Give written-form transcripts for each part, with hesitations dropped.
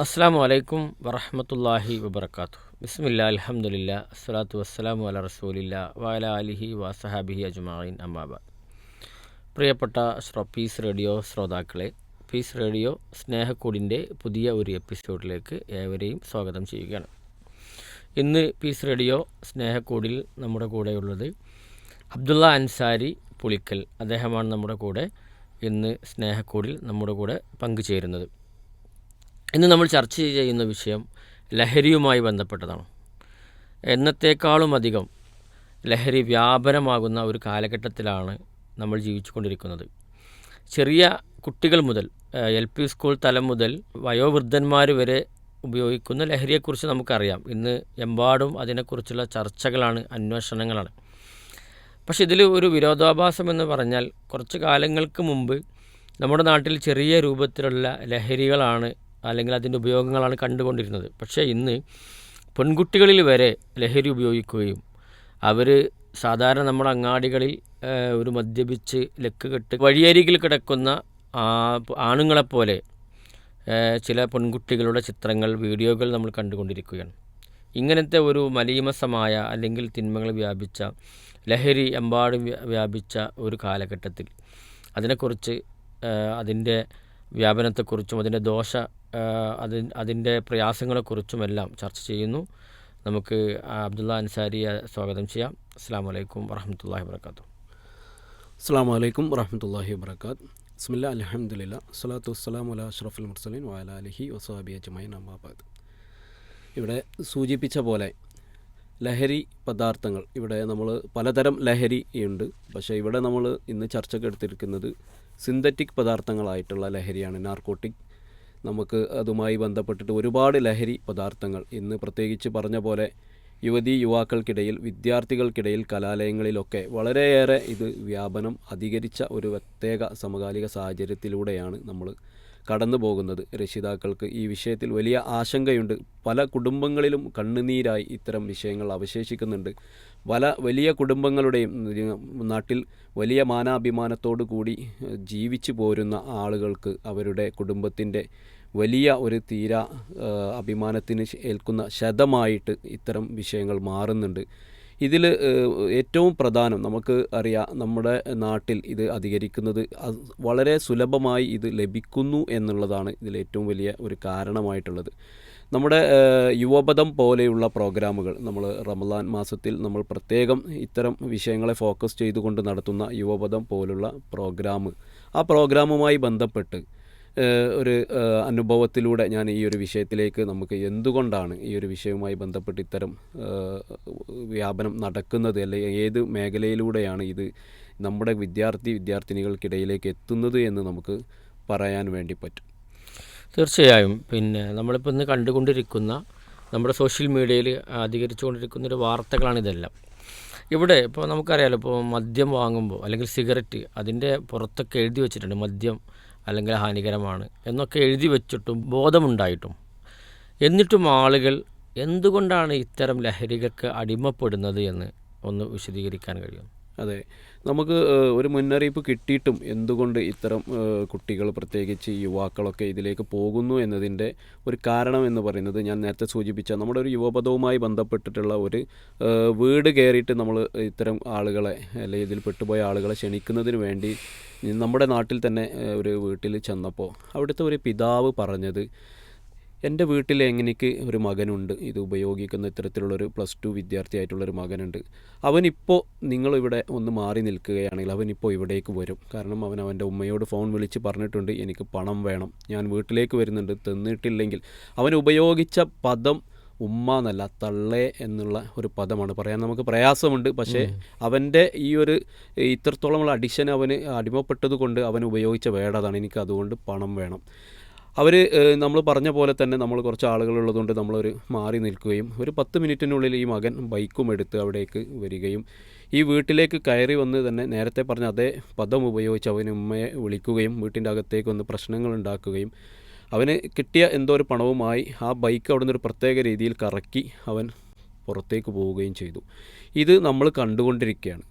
അസ്സാം വലൈക്കും വറഹമത്തല്ലാഹി വബർക്കാത്തു. ബിസ്മില്ലാ അൽഹംദുലില്ലാ അസ്സലാത്തു വസ്സലാമു അല റസൂലില്ലാ വഅല ആലിഹി വസഹാബിഹി അജ്മഈൻ അമ്മാബാദ്. പ്രിയപ്പെട്ട പീസ് റേഡിയോ ശ്രോതാക്കളെ, പീസ് റേഡിയോ സ്നേഹക്കൂടിൻ്റെ പുതിയ ഒരു എപ്പിസോഡിലേക്ക് ഏവരെയും സ്വാഗതം ചെയ്യുകയാണ്. ഇന്ന് പീസ് റേഡിയോ സ്നേഹക്കൂടിൽ നമ്മുടെ കൂടെയുള്ളത് അബ്ദുള്ള അൻസാരി പുളിക്കൽ. അദ്ദേഹമാണ് നമ്മുടെ കൂടെ ഇന്ന് സ്നേഹക്കൂടിൽ നമ്മുടെ കൂടെ പങ്കുചേരുന്നത്. ഇന്ന് നമ്മൾ ചർച്ച ചെയ്യുന്ന വിഷയം ലഹരിയുമായി ബന്ധപ്പെട്ടതാണ്. എന്നത്തേക്കാളും അധികം ലഹരി വ്യാപനമാകുന്ന ഒരു കാലഘട്ടത്തിലാണ് നമ്മൾ ജീവിച്ചുകൊണ്ടിരിക്കുന്നത്. ചെറിയ കുട്ടികൾ മുതൽ LP സ്കൂൾ തലം മുതൽ വയോവൃദ്ധന്മാർ വരെ ഉപയോഗിക്കുന്ന ലഹരിയെക്കുറിച്ച് നമുക്കറിയാം. ഇന്ന് എമ്പാടും അതിനെക്കുറിച്ചുള്ള ചർച്ചകളാണ്, അന്വേഷണങ്ങളാണ്. പക്ഷേ ഇതിൽ ഒരു വിരോധാഭാസം എന്ന് പറഞ്ഞാൽ, കുറച്ച് കാലങ്ങൾക്ക് മുമ്പ് നമ്മുടെ നാട്ടിൽ ചെറിയ രൂപത്തിലുള്ള ലഹരികളാണ് അല്ലെങ്കിൽ അതിൻ്റെ ഉപയോഗങ്ങളാണ് കണ്ടുകൊണ്ടിരുന്നത്. പക്ഷേ ഇന്ന് പെൺകുട്ടികളിൽ വരെ ലഹരി ഉപയോഗിക്കുകയും അവർ സാധാരണ നമ്മുടെ അങ്ങാടികളിൽ ഒരു മദ്യപിച്ച് ലക്ക് കെട്ട് വഴിയരികിൽ കിടക്കുന്ന ആണുങ്ങളെപ്പോലെ ചില പെൺകുട്ടികളുടെ ചിത്രങ്ങൾ, വീഡിയോകൾ നമ്മൾ കണ്ടുകൊണ്ടിരിക്കുകയാണ്. ഇങ്ങനത്തെ ഒരു മലീമസമായ അല്ലെങ്കിൽ തിന്മകൾ വ്യാപിച്ച ലഹരി എമ്പാടും വ്യാപിച്ച ഒരു കാലഘട്ടത്തിൽ അതിനെക്കുറിച്ച്, അതിൻ്റെ വ്യാപനത്തെക്കുറിച്ചും അതിൻ്റെ അതിൻ്റെ പ്രയാസങ്ങളെക്കുറിച്ചുമെല്ലാം ചർച്ച ചെയ്യുന്നു. നമുക്ക് അബ്ദുള്ള അൻസാരിയെ സ്വാഗതം ചെയ്യാം. അസ്സാം വലൈക്കും വറഹമത്തല്ലാഹി വബർക്കാത്തു. അസ്സാം വലൈക്കും വറഹമത്തല്ലാഹി വബർക്കാത്തു. ബിസ്മില്ലാ അൽഹംദുലില്ലാ സ്വലാത്തു വസ്സലാമു അലാ അഷ്റഫിൽ മുർസലീൻ വഅല ആലിഹി വസ്വഹ്ബിഹി അജ്മഈൻ അമ്മാബാദ്. ഇവിടെ സൂചിപ്പിച്ച പോലെ ലഹരി പദാർത്ഥങ്ങൾ, ഇവിടെ നമ്മൾ പലതരം ലഹരി ഉണ്ട്. പക്ഷേ ഇവിടെ നമ്മൾ ഇന്ന് ചർച്ചയ്ക്ക് എടുത്തിരിക്കുന്നത് സിന്തറ്റിക് പദാർത്ഥങ്ങളായിട്ടുള്ള ലഹരിയാണ്, നാർക്കോട്ടിക്. നമുക്ക് അതുമായി ബന്ധപ്പെട്ടിട്ട് ഒരുപാട് ലഹരി പദാർത്ഥങ്ങൾ ഇന്ന് പ്രത്യേകിച്ച് പറഞ്ഞ പോലെ യുവാക്കൾക്കിടയിൽ, വിദ്യാർത്ഥികൾക്കിടയിൽ, കലാലയങ്ങളിലൊക്കെ വളരെയേറെ ഇത് വ്യാപനം അധികരിച്ച ഒരു പ്രത്യേക സമകാലിക സാഹചര്യത്തിലൂടെയാണ് നമ്മൾ കടന്നു പോകുന്നത്. രക്ഷിതാക്കൾക്ക് ഈ വിഷയത്തിൽ വലിയ ആശങ്കയുണ്ട്. പല കുടുംബങ്ങളിലും കണ്ണുനീരായി ഇത്തരം വിഷയങ്ങൾ അവശേഷിക്കുന്നുണ്ട്. വലിയ കുടുംബങ്ങളുടെയും നാട്ടിൽ വലിയ മാനാഭിമാനത്തോടു കൂടി ജീവിച്ചു പോരുന്ന ആളുകൾക്ക് അവരുടെ കുടുംബത്തിൻ്റെ വലിയ ഒരു അഭിമാനത്തിന് ഏൽക്കുന്ന ക്ഷതമായിട്ട് ഇത്തരം വിഷയങ്ങൾ മാറുന്നുണ്ട്. ഇതിൽ ഏറ്റവും പ്രധാനം, നമുക്ക് അറിയാം, നമ്മുടെ നാട്ടിൽ ഇത് അധികരിക്കുന്നത് വളരെ സുലഭമായി ഇത് ലഭിക്കുന്നു എന്നുള്ളതാണ് ഇതിൽ ഏറ്റവും വലിയ ഒരു കാരണമായിട്ടുള്ളത്. നമ്മുടെ യുവപദം പോലെയുള്ള പ്രോഗ്രാമുകൾ, നമ്മൾ റമദാൻ മാസത്തിൽ നമ്മൾ പ്രത്യേകം ഇത്തരം വിഷയങ്ങളെ ഫോക്കസ് ചെയ്തുകൊണ്ട് നടത്തുന്ന യുവപദം പോലുള്ള ആ പ്രോഗ്രാമുമായി ബന്ധപ്പെട്ട് ഒരു അനുഭവത്തിലൂടെ ഞാൻ ഈ ഒരു വിഷയത്തിലേക്ക്, നമുക്ക് എന്തുകൊണ്ടാണ് ഈ ഒരു വിഷയവുമായി ബന്ധപ്പെട്ട് ഇത്തരം വ്യാപനം നടക്കുന്നത്, അല്ലെങ്കിൽ ഏത് മേഖലയിലൂടെയാണ് ഇത് നമ്മുടെ വിദ്യാർത്ഥിനികൾക്കിടയിലേക്ക് എത്തുന്നത് എന്ന് നമുക്ക് പറയാൻ വേണ്ടി പറ്റും. തീർച്ചയായും. നമ്മളിപ്പോൾ ഇന്ന് കണ്ടുകൊണ്ടിരിക്കുന്ന, നമ്മുടെ സോഷ്യൽ മീഡിയയിൽ അധികരിച്ചുകൊണ്ടിരിക്കുന്നൊരു വാർത്തകളാണിതെല്ലാം. ഇവിടെ ഇപ്പോൾ നമുക്കറിയാമല്ലോ, ഇപ്പോൾ മദ്യം വാങ്ങുമ്പോൾ അല്ലെങ്കിൽ സിഗരറ്റ്, അതിൻ്റെ പുറത്തൊക്കെ എഴുതി വെച്ചിട്ടുണ്ട് മദ്യം അല്ലെങ്കിൽ ഹാനികരമാണ് എന്നൊക്കെ എഴുതി വെച്ചിട്ടും ബോധമുണ്ടായിട്ടും എന്നിട്ടും ആളുകൾ എന്തുകൊണ്ടാണ് ഇത്തരം ലഹരികൾക്ക് അടിമപ്പെടുന്നത് എന്ന് ഒന്ന് വിശദീകരിക്കാൻ കഴിയും? അതെ, നമുക്ക് ഒരു മുന്നറിയിപ്പ് കിട്ടിയിട്ടും എന്തുകൊണ്ട് ഇത്തരം കുട്ടികൾ, പ്രത്യേകിച്ച് യുവാക്കളൊക്കെ ഇതിലേക്ക് പോകുന്നു എന്നതിൻ്റെ ഒരു കാരണം എന്ന് പറയുന്നത്, ഞാൻ നേരത്തെ സൂചിപ്പിച്ച നമ്മുടെ ഒരു യുവപദവുമായി ബന്ധപ്പെട്ടിട്ടുള്ള ഒരു വീട് കയറിയിട്ട് നമ്മൾ ഇത്തരം ആളുകളെ, അല്ലെങ്കിൽ ഇതിൽ പെട്ടുപോയ ആളുകളെ ക്ഷണിക്കുന്നതിന് വേണ്ടി നമ്മുടെ നാട്ടിൽ തന്നെ ഒരു വീട്ടിൽ ചെന്നപ്പോൾ അവിടുത്തെ ഒരു പിതാവ് പറഞ്ഞത്, എൻ്റെ വീട്ടിൽ എനിക്ക് ഒരു മകനുണ്ട്, ഇത് ഉപയോഗിക്കുന്ന ഇത്തരത്തിലുള്ളൊരു +2 വിദ്യാർത്ഥിയായിട്ടുള്ളൊരു മകനുണ്ട്. അവനിപ്പോൾ നിങ്ങളിവിടെ ഒന്ന് മാറി നിൽക്കുകയാണെങ്കിൽ അവനിപ്പോൾ ഇവിടേക്ക് വരും. കാരണം അവൻ്റെ ഉമ്മയോട് ഫോൺ വിളിച്ച് പറഞ്ഞിട്ടുണ്ട്, എനിക്ക് പണം വേണം, ഞാൻ വീട്ടിലേക്ക് വരുന്നുണ്ട്, തന്നിട്ടില്ലെങ്കിൽ. അവൻ ഉപയോഗിച്ച പദം ഉമ്മ എന്നല്ല, തള്ളേ എന്നുള്ള ഒരു പദമാണ്. പറയാൻ നമുക്ക് പ്രയാസമുണ്ട്. പക്ഷേ അവൻ്റെ ഈ ഒരു ഇത്രത്തോളമുള്ള അഡിക്ഷൻ അവന് അടിമപ്പെട്ടത് കൊണ്ട് അവൻ ഉപയോഗിച്ച വേടതാണ്, എനിക്ക് അതുകൊണ്ട് പണം വേണം. നമ്മൾ പറഞ്ഞ പോലെ തന്നെ നമ്മൾ കുറച്ച് ആളുകളുള്ളതുകൊണ്ട് നമ്മളൊരു മാറി നിൽക്കുകയും ഒരു 10 മിനിറ്റിനുള്ളിൽ ഈ മകൻ ബൈക്കും എടുത്ത് അവിടേക്ക് വരികയും ഈ വീട്ടിലേക്ക് കയറി വന്ന് തന്നെ നേരത്തെ പറഞ്ഞ അതേ പദം ഉപയോഗിച്ച് അവന് ഉമ്മയെ വിളിക്കുകയും വീട്ടിൻ്റെ അകത്തേക്ക് വന്ന് പ്രശ്നങ്ങൾ ഉണ്ടാക്കുകയും അവന് കിട്ടിയ എന്തോ ഒരു പണവുമായി ആ ബൈക്ക് അവിടെ നിന്ന് ഒരു പ്രത്യേക രീതിയിൽ കറക്കി അവൻ പുറത്തേക്ക് പോവുകയും ചെയ്തു. ഇത് നമ്മൾ കണ്ടുകൊണ്ടിരിക്കുകയാണ്.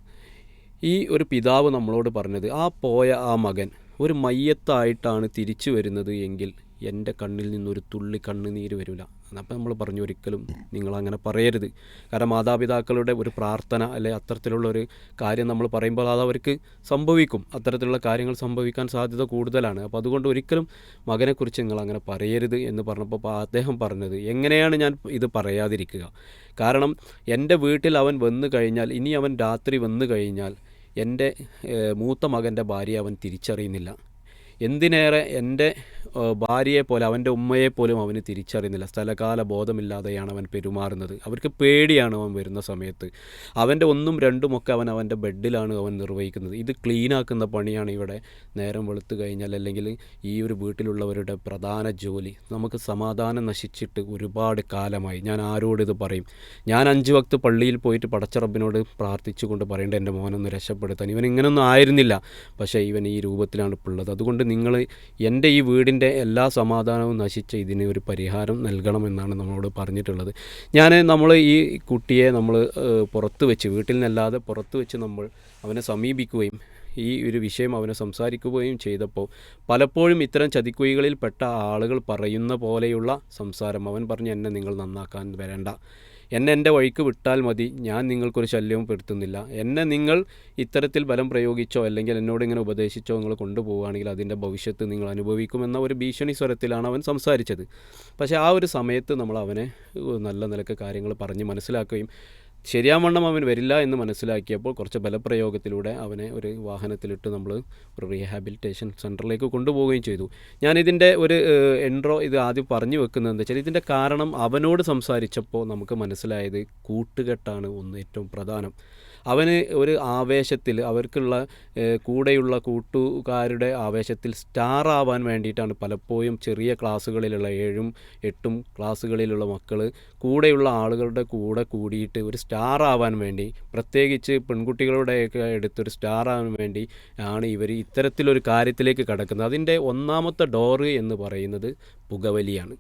ഈ ഒരു പിതാവ് നമ്മളോട് പറഞ്ഞത്, ആ പോയ ആ മകൻ ഒരു മയ്യത്തായിട്ടാണ് തിരിച്ചു വരുന്നത് എങ്കിൽ എൻ്റെ കണ്ണിൽ നിന്നൊരു തുള്ളി കണ്ണുനീര് വരില്ല. അപ്പം നമ്മൾ പറഞ്ഞു ഒരിക്കലും നിങ്ങളങ്ങനെ പറയരുത്. കാരണം മാതാപിതാക്കളുടെ ഒരു പ്രാർത്ഥന അല്ലെ അത്തരത്തിലുള്ളൊരു കാര്യം നമ്മൾ പറയുമ്പോൾ അത് അവർക്ക് സംഭവിക്കും. അത്തരത്തിലുള്ള കാര്യങ്ങൾ സംഭവിക്കാൻ സാധ്യത കൂടുതലാണ്. അപ്പോൾ അതുകൊണ്ട് ഒരിക്കലും മകനെക്കുറിച്ച് നിങ്ങളങ്ങനെ പറയരുത് എന്ന് പറഞ്ഞപ്പോൾ അദ്ദേഹം പറഞ്ഞത്, എങ്ങനെയാണ് ഞാൻ ഇത് പറയാതിരിക്കുക? കാരണം എൻ്റെ വീട്ടിൽ അവൻ വന്നു കഴിഞ്ഞാൽ, ഇനി അവൻ രാത്രി വന്നു കഴിഞ്ഞാൽ എൻ്റെ മൂത്ത മകൻ്റെ ഭാര്യയെ അവൻ തിരിച്ചറിയുന്നില്ല. എന്തിനേറെ എൻ്റെ ഭാര്യയെപ്പോലെ അവൻ്റെ ഉമ്മയെപ്പോലും അവന് തിരിച്ചറിയുന്നില്ല. സ്ഥലകാല ബോധമില്ലാതെയാണ് അവൻ പെരുമാറുന്നത്. അവർക്ക് പേടിയാണ് അവൻ വരുന്ന സമയത്ത്. അവൻ്റെ 1ഉം 2ഉമൊക്കെ അവൻ്റെ ബെഡിലാണ് അവൻ നിർവഹിക്കുന്നത്. ഇത് ക്ലീനാക്കുന്ന പണിയാണ് ഇവിടെ നേരം വെളുത്തു കഴിഞ്ഞാൽ അല്ലെങ്കിൽ ഈ ഒരു വീട്ടിലുള്ളവരുടെ പ്രധാന ജോലി. നമുക്ക് സമാധാനം നശിച്ചിട്ട് ഒരുപാട് കാലമായി. ഞാൻ ആരോടിത് പറയും? ഞാൻ 5 വക്ത് പള്ളിയിൽ പോയിട്ട് പടച്ച റബ്ബിനോട് പ്രാർത്ഥിച്ചുകൊണ്ട് പറയേണ്ട എൻ്റെ മോനൊന്ന് രക്ഷപ്പെടുത്താൻ. ഇവൻ ഇങ്ങനൊന്നും ആയിരുന്നില്ല, പക്ഷേ ഇവൻ ഈ രൂപത്തിലാണ് ഇപ്പോൾ ഉള്ളത്. അതുകൊണ്ട് നിങ്ങൾ എൻ്റെ ഈ വീടിൻ്റെ എല്ലാ സമാധാനവും നശിച്ച ഇതിന് ഒരു പരിഹാരം നൽകണമെന്നാണ് നമ്മളോട് പറഞ്ഞിട്ടുള്ളത്. നമ്മൾ ഈ കുട്ടിയെ നമ്മൾ പുറത്ത് വെച്ച്, വീട്ടിൽ നിന്നല്ലാതെ പുറത്ത് വെച്ച് നമ്മൾ അവനെ സമീപിക്കുകയും ഈ ഒരു വിഷയം അവനെ സംസാരിക്കുകയും ചെയ്തപ്പോൾ പലപ്പോഴും ഇത്തരം ചതിക്കുഴികളിൽപ്പെട്ട ആളുകൾ പറയുന്ന പോലെയുള്ള സംസാരം. അവൻ പറഞ്ഞു, എന്നെ നിങ്ങൾ നന്നാക്കാൻ വരണ്ട, എന്നെ എൻ്റെ വഴിക്ക് വിട്ടാൽ മതി, ഞാൻ നിങ്ങൾക്കൊരു ശല്യവും പെടുത്തുന്നില്ല. എന്നെ നിങ്ങൾ ഇത്തരത്തിൽ ബലം പ്രയോഗിച്ചോ അല്ലെങ്കിൽ എന്നോട് ഇങ്ങനെ ഉപദേശിച്ചോ നിങ്ങൾ കൊണ്ടുപോവുകയാണെങ്കിൽ അതിൻ്റെ ഭവിഷ്യത്ത് നിങ്ങൾ അനുഭവിക്കുമെന്ന ഒരു ഭീഷണി സ്വരത്തിലാണ് അവൻ സംസാരിച്ചത്. പക്ഷേ ആ ഒരു സമയത്ത് നമ്മൾ അവനെ നല്ല നിലക്ക് കാര്യങ്ങൾ പറഞ്ഞ് മനസ്സിലാക്കുകയും ശരിയാവണ്ണം അവൻ വരില്ല എന്ന് മനസ്സിലാക്കിയപ്പോൾ കുറച്ച് ബലപ്രയോഗത്തിലൂടെ അവനെ ഒരു വാഹനത്തിലിട്ട് നമ്മൾ ഒരു റീഹാബിലിറ്റേഷൻ സെൻറ്ററിലേക്ക് കൊണ്ടുപോവുകയും ചെയ്തു. ഞാനിതിൻ്റെ ഒരു ഇൻട്രോ ഇത് ആദ്യം പറഞ്ഞു വെക്കുന്നത് എന്താ വെച്ചാൽ, ഇതിൻ്റെ കാരണം അവനോട് സംസാരിച്ചപ്പോൾ നമുക്ക് മനസ്സിലായത് കൂട്ടുകെട്ടാണ് ഏറ്റവും പ്രധാനം. അവന് ഒരു ആവേശത്തിൽ, അവർക്കുള്ള കൂടെയുള്ള കൂട്ടുകാരുടെ ആവേശത്തിൽ സ്റ്റാർ ആവാൻ വേണ്ടിയിട്ടാണ് പലപ്പോഴും ചെറിയ ക്ലാസ്സുകളിലുള്ള 7ഉം 8ഉം ക്ലാസ്സുകളിലുള്ള മക്കൾ കൂടെയുള്ള ആളുകളുടെ കൂടെ കൂടിയിട്ട് ഒരു സ്റ്റാർ ആവാൻ വേണ്ടി, പ്രത്യേകിച്ച് പെൺകുട്ടികളുടെയൊക്കെ എടുത്തൊരു സ്റ്റാർ ആവാൻ വേണ്ടി ആണ് ഇവർ ഇത്തരത്തിലൊരു കാര്യത്തിലേക്ക് കടക്കുന്നത്. അതിൻ്റെ ഒന്നാമത്തെ ഡോറ് എന്ന് പറയുന്നത് പുകവലിയാണ്.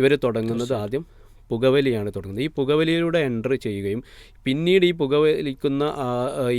ഇവർ തുടങ്ങുന്നത് ആദ്യം പുകവലിയാണ് തുടങ്ങുന്നത്. ഈ പുകവലിയിലൂടെ എൻ്റർ ചെയ്യുകയും പിന്നീട് ഈ പുകവലിക്കുന്ന